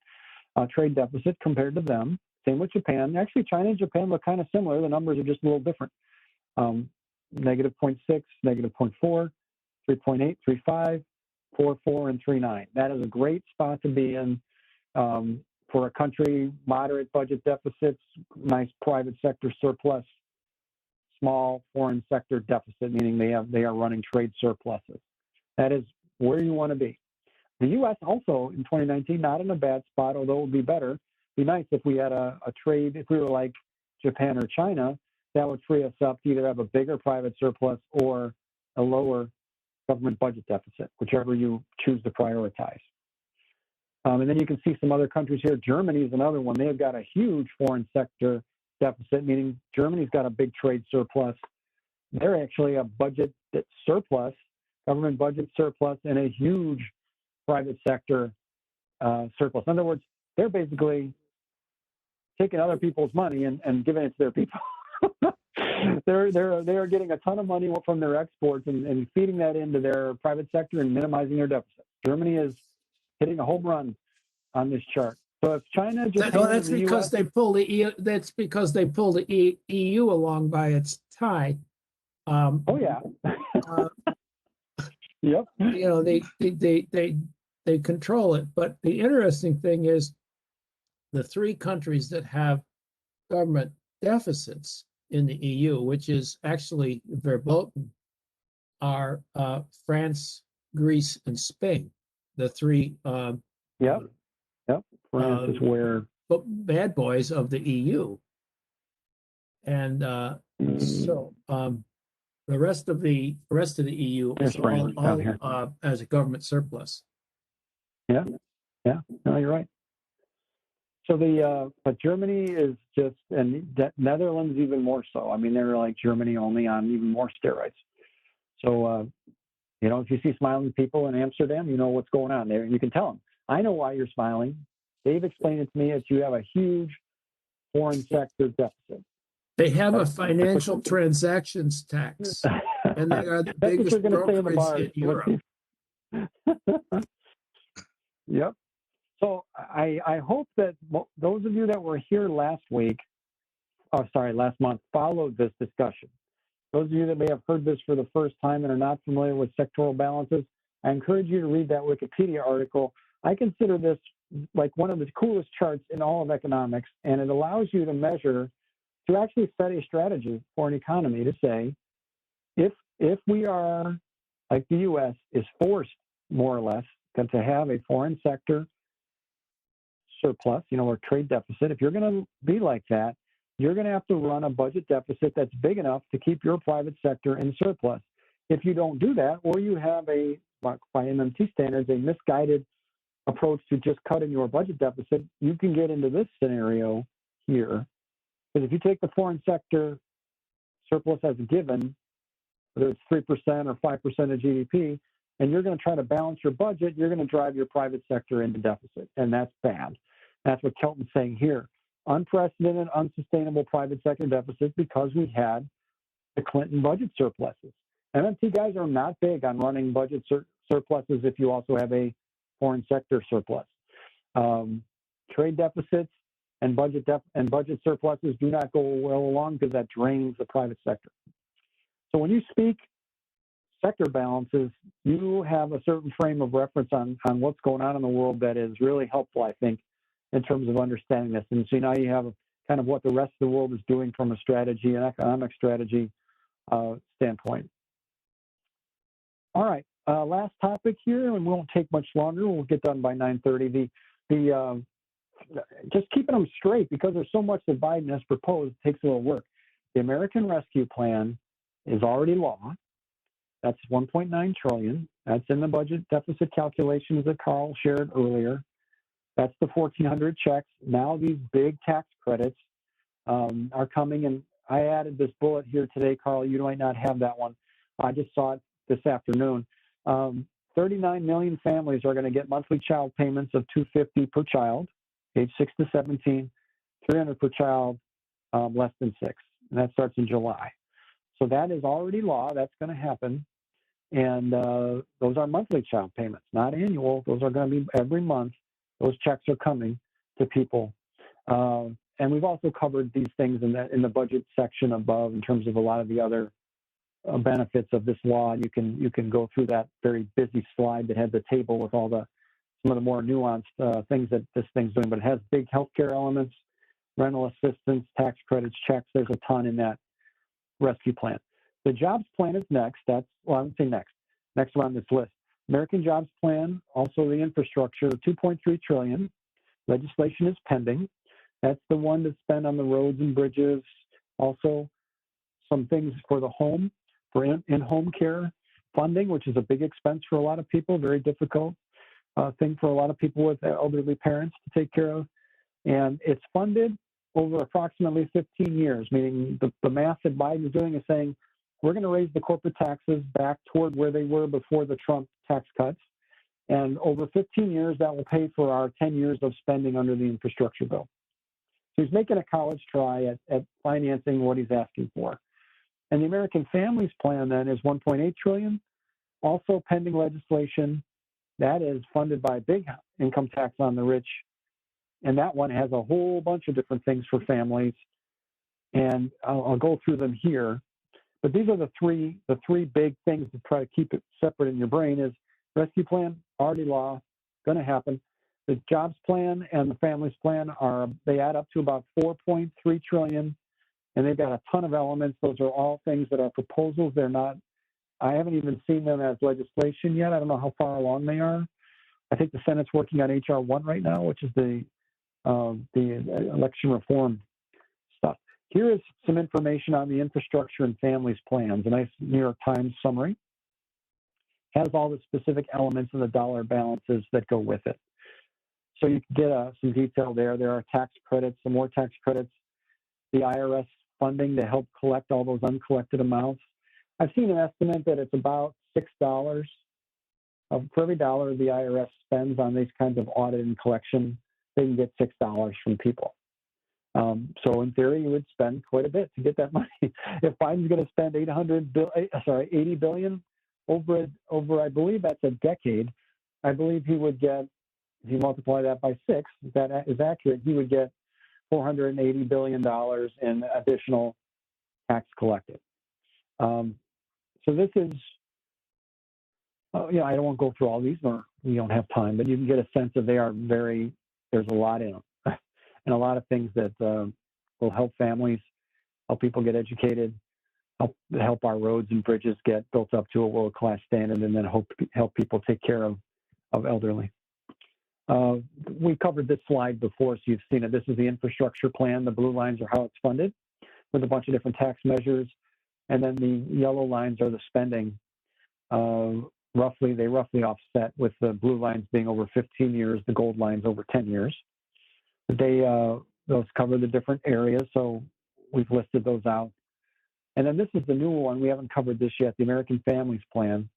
trade deficit compared to them. Same with Japan. Actually, China and Japan look kind of similar. The numbers are just a little different. Negative 0.6, negative 0.4, 3.8, 3.5, 4.4, and 3.9. That is a great spot to be in for a country, moderate budget deficits, nice private sector surplus, small foreign sector deficit, meaning they are running trade surpluses. That is where you want to be. The U.S. also in 2019, not in a bad spot, although it would be better. It'd be nice if we had a trade, if we were like Japan or China, that would free us up to either have a bigger private surplus or a lower government budget deficit, whichever you choose to prioritize. And then you can see some other countries here. Germany is another one. They've got a huge foreign sector deficit, meaning Germany's got a big trade surplus. They're actually a budget surplus, government budget surplus, and a huge private sector surplus. In other words, they're basically taking other people's money and giving it to their people. They're getting a ton of money from their exports and feeding that into their private sector and minimizing their deficit. Germany is hitting a home run on this chart. So if China, Japan, that's because they pull the EU. That's because they pull the EU along by its tie. Oh yeah. Yep. You know, they control it. But the interesting thing is, the three countries that have government deficits in the EU, which is actually verboten, are France, Greece, and Spain. The three. Yep. France is where bad boys of the EU, and so the rest of the EU is all as a government surplus. Yeah. No, you're right. So but Germany is just, and Netherlands even more so. I mean, they're like Germany, only on even more steroids. So if you see smiling people in Amsterdam, you know what's going on there. You can tell them, I know why you're smiling. They've explained it to me that you have a huge foreign sector deficit. They have a financial transactions tax, and they are the biggest brokerage in Europe. Yep. So I hope that those of you that were here last month, followed this discussion. Those of you that may have heard this for the first time and are not familiar with sectoral balances, I encourage you to read that Wikipedia article. I consider this like one of the coolest charts in all of economics, and it allows you to measure, to actually set a strategy for an economy to say, if we are, like the U.S., is forced, more or less, to have a foreign sector surplus, or trade deficit, if you're going to be like that, you're going to have to run a budget deficit that's big enough to keep your private sector in surplus. If you don't do that, or you have by MMT standards, a misguided approach to just cutting your budget deficit, you can get into this scenario here. Because if you take the foreign sector surplus as a given, whether it's 3% or 5% of GDP, and you're going to try to balance your budget, you're going to drive your private sector into deficit, and that's bad. That's what Kelton's saying here. Unprecedented, unsustainable private sector deficit because we had the Clinton budget surpluses. MMT guys are not big on running budget surpluses if you also have a foreign sector surplus. trade deficits and budget surpluses do not go well along because that drains the private sector. So when you speak sector balances, you have a certain frame of reference on what's going on in the world that is really helpful, I think, in terms of understanding this. And so now you have kind of what the rest of the world is doing from a strategy and economic strategy standpoint. All right, last topic here, and we won't take much longer. We'll get done by 9:30. Just keeping them straight, because there's so much that Biden has proposed, it takes a little work. The American Rescue Plan is already law. That's $1.9 trillion. That's in the budget deficit calculations that Carl shared earlier. That's the 1,400 checks. Now these big tax credits are coming, and I added this bullet here today, Carl. You might not have that one. I just saw it this afternoon. 39 million families are going to get monthly child payments of $250 per child, age 6 to 17, $300 per child, less than 6. And that starts in July. So that is already law. That's going to happen. And those are monthly child payments, not annual. Those are going to be every month. Those checks are coming to people. And we've also covered these things in the budget section above in terms of a lot of the other benefits of this law. You can go through that very busy slide that had the table with all some of the more nuanced things that this thing's doing. But it has big healthcare elements, rental assistance, tax credits, checks. There's a ton in that rescue plan. The jobs plan is next. I would say next on this list. American Jobs Plan, also the infrastructure, $2.3 trillion. Legislation is pending. That's the one to spend on the roads and bridges. Also, some things for the home, for in-home care funding, which is a big expense for a lot of people, very difficult thing for a lot of people with elderly parents to take care of. And it's funded over approximately 15 years, meaning the math that Biden is doing is saying, we're going to raise the corporate taxes back toward where they were before the Trump tax cuts. And over 15 years, that will pay for our 10 years of spending under the infrastructure bill. So he's making a college try at financing what he's asking for. And the American Families Plan then is $1.8 trillion, also pending legislation. That is funded by big income tax on the rich. And that one has a whole bunch of different things for families. And I'll go through them here. But these are the three big things to try to keep it separate in your brain is rescue plan, already law, going to happen. The jobs plan and the families plan they add up to about $4.3 trillion, and they've got a ton of elements. Those are all things that are proposals. I haven't even seen them as legislation yet. I don't know how far along they are. I think the Senate's working on HR 1 right now, which is the election reform stuff. Here is some information on the infrastructure and families plans. A nice New York Times summary. Has all the specific elements and the dollar balances that go with it. So you can get some detail there. There are tax credits, some more tax credits, the IRS funding to help collect all those uncollected amounts. I've seen an estimate that it's about $6 for every dollar the IRS spends on these kinds of audit and collection. They can get $6 from people. So in theory, you would spend quite a bit to get that money. If Biden's going to spend $80 billion over, I believe that's a decade, I believe he would get, if you multiply that by 6, if that is accurate, he would get $480 billion in additional tax collected. So this is, I don't want to go through all these, or we don't have time, but you can get a sense of there's a lot in them. And a lot of things that will help families, help people get educated, help our roads and bridges get built up to a world-class standard, and then help people take care of elderly. We covered this slide before, so you've seen it. This is the infrastructure plan. The blue lines are how it's funded with a bunch of different tax measures. And then the yellow lines are the spending. They roughly offset, with the blue lines being over 15 years, the gold lines over 10 years. Those cover the different areas, so we've listed those out. And then this is the new one. We haven't covered this yet, the American Families Plan.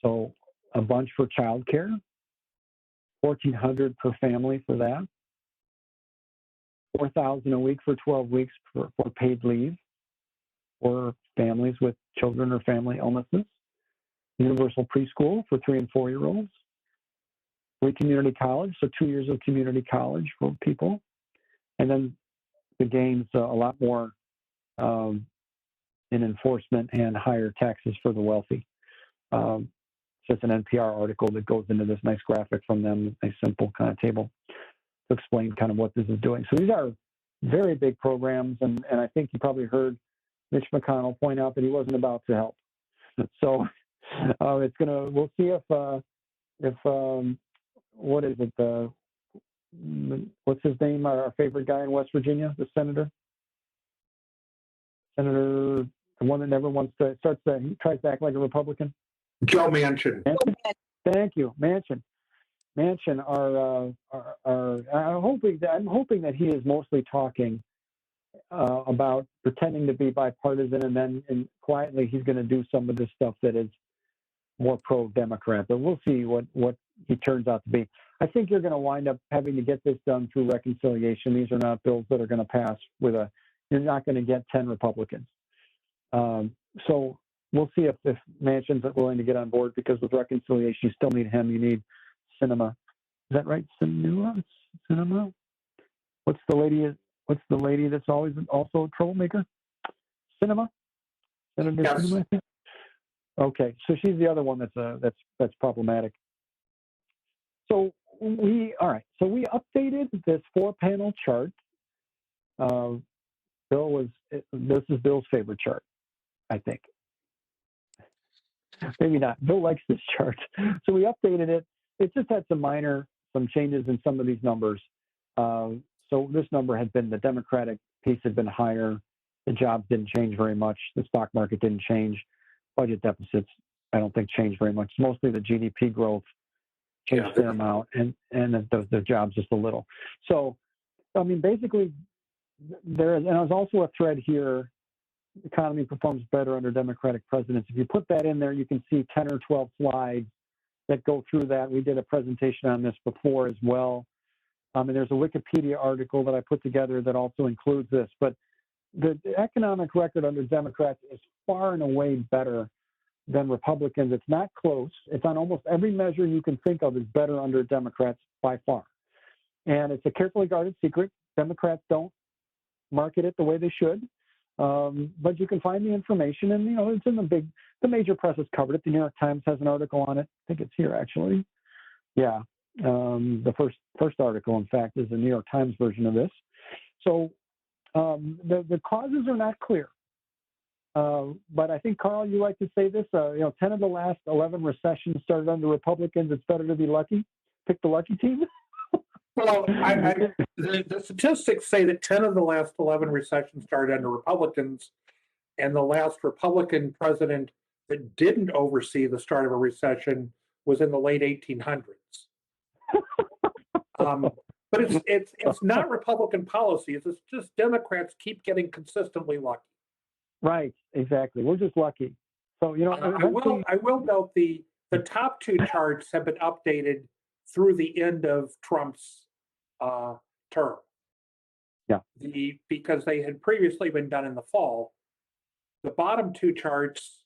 So a bunch for childcare, $1,400 per family for that, $4,000 a week for 12 weeks for paid leave for families with children or family illnesses, universal preschool for 3 and 4-year-olds, free community college, so 2 years of community college for people. And then the gains a lot more in enforcement and higher taxes for the wealthy. It's just an NPR article that goes into this nice graphic from them, a simple kind of table to explain kind of what this is doing. So these are very big programs, and I think you probably heard Mitch McConnell point out that he wasn't about to help. So we'll see if what is it, what's his name, our favorite guy in West Virginia, the senator, the one that never wants to, he tries to act like a Republican. Joe Manchin. Thank you, Manchin. Manchin, I'm hoping that he is mostly talking about pretending to be bipartisan, and then quietly he's going to do some of this stuff that is more pro-Democrat. But we'll see what he turns out to be. I think you're going to wind up having to get this done through reconciliation. These are not bills that are going to pass you're not going to get 10 Republicans. So we'll see if Manchin's willing to get on board, because with reconciliation, you still need him. You need Sinema. Is that right? Sinema? What's the lady that's always also a troublemaker? Senator Yes. Sinema, I think? Okay, so she's the other one that's problematic. So we updated this 4-panel chart. This is Bill's favorite chart, I think. Maybe not. Bill likes this chart. So we updated it. It just had some changes in some of these numbers. So this number had been, the Democratic piece had been higher. The jobs didn't change very much. The stock market didn't change. Budget deficits, I don't think, changed very much. Mostly the GDP growth changed a fair amount, and the jobs just a little. So, I mean, basically, there's also a thread here. The economy performs better under Democratic presidents. If you put that in there, you can see 10 or 12 slides that go through that. We did a presentation on this before as well. And there's a Wikipedia article that I put together that also includes this. But the economic record under Democrats is far and away better than Republicans. It's not close. It's on almost every measure you can think of is better under Democrats by far. And it's a carefully guarded secret. Democrats don't market it the way they should. But you can find the information, and it's in the major press has covered it. The New York Times has an article on it. I think it's here actually. Yeah, the first article, in fact, is the New York Times version of this. So the causes are not clear. But I think, Carl, you like to say this. 10 of the last 11 recessions started under Republicans. It's better to be lucky. Pick the lucky team. Well, the statistics say that 10 of the last 11 recessions started under Republicans, and the last Republican president that didn't oversee the start of a recession was in the late 1800s. But it's not Republican policies. It's just Democrats keep getting consistently lucky. Right, exactly. We're just lucky. So I will note the top two charts have been updated through the end of Trump's term. Yeah. Because they had previously been done in the fall. The bottom two charts,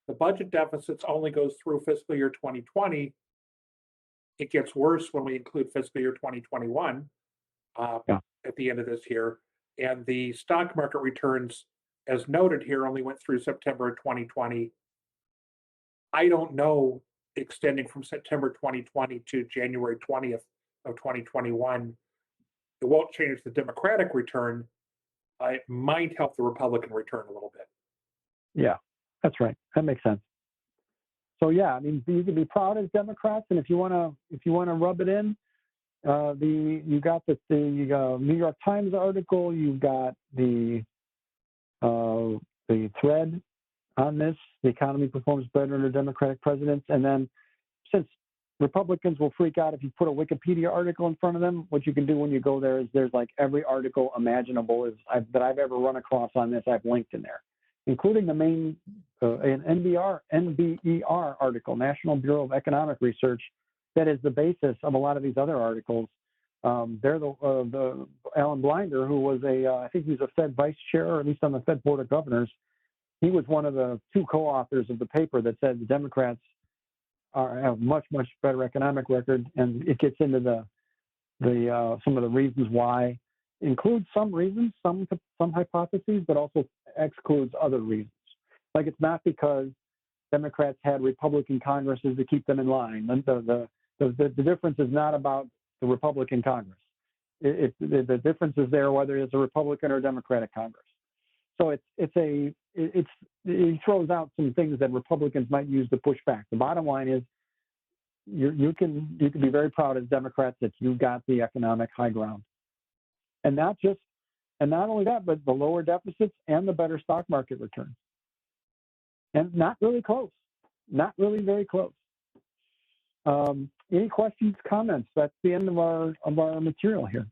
the budget deficits only goes through fiscal year 2020. It gets worse when we include fiscal year 2021 at the end of this year. And the stock market returns, as noted here, only went through September 2020. I don't know, extending from September 2020 to January 20th of 2021, it won't change the Democratic return. It might help the Republican return a little bit. Yeah, that's right. That makes sense. So yeah, I mean, you can be proud as Democrats, and if you want to rub it in, you got the New York Times article, you've got the thread on this. The economy performs better under Democratic presidents, and then since Republicans will freak out if you put a Wikipedia article in front of them, what you can do when you go there is there's like every article imaginable that I've ever run across on this, I've linked in there, including the main an NBER article, National Bureau of Economic Research, that is the basis of a lot of these other articles. They're the Alan Blinder, who was I think he was a Fed vice chair, or at least on the Fed Board of Governors. He was one of the two co-authors of the paper that said the Democrats have much better economic record, and it gets into the some of the reasons why. Includes some reasons, some hypotheses, but also excludes other reasons. Like it's not because Democrats had Republican Congresses to keep them in line. The difference is not about the Republican Congress. The difference is there whether it's a Republican or Democratic Congress. So it throws out some things that Republicans might use to push back. The bottom line is you can be very proud as Democrats that you got the economic high ground. And not only that, but the lower deficits and the better stock market returns. And not really close, not really very close. Any questions, comments? That's the end of our material here.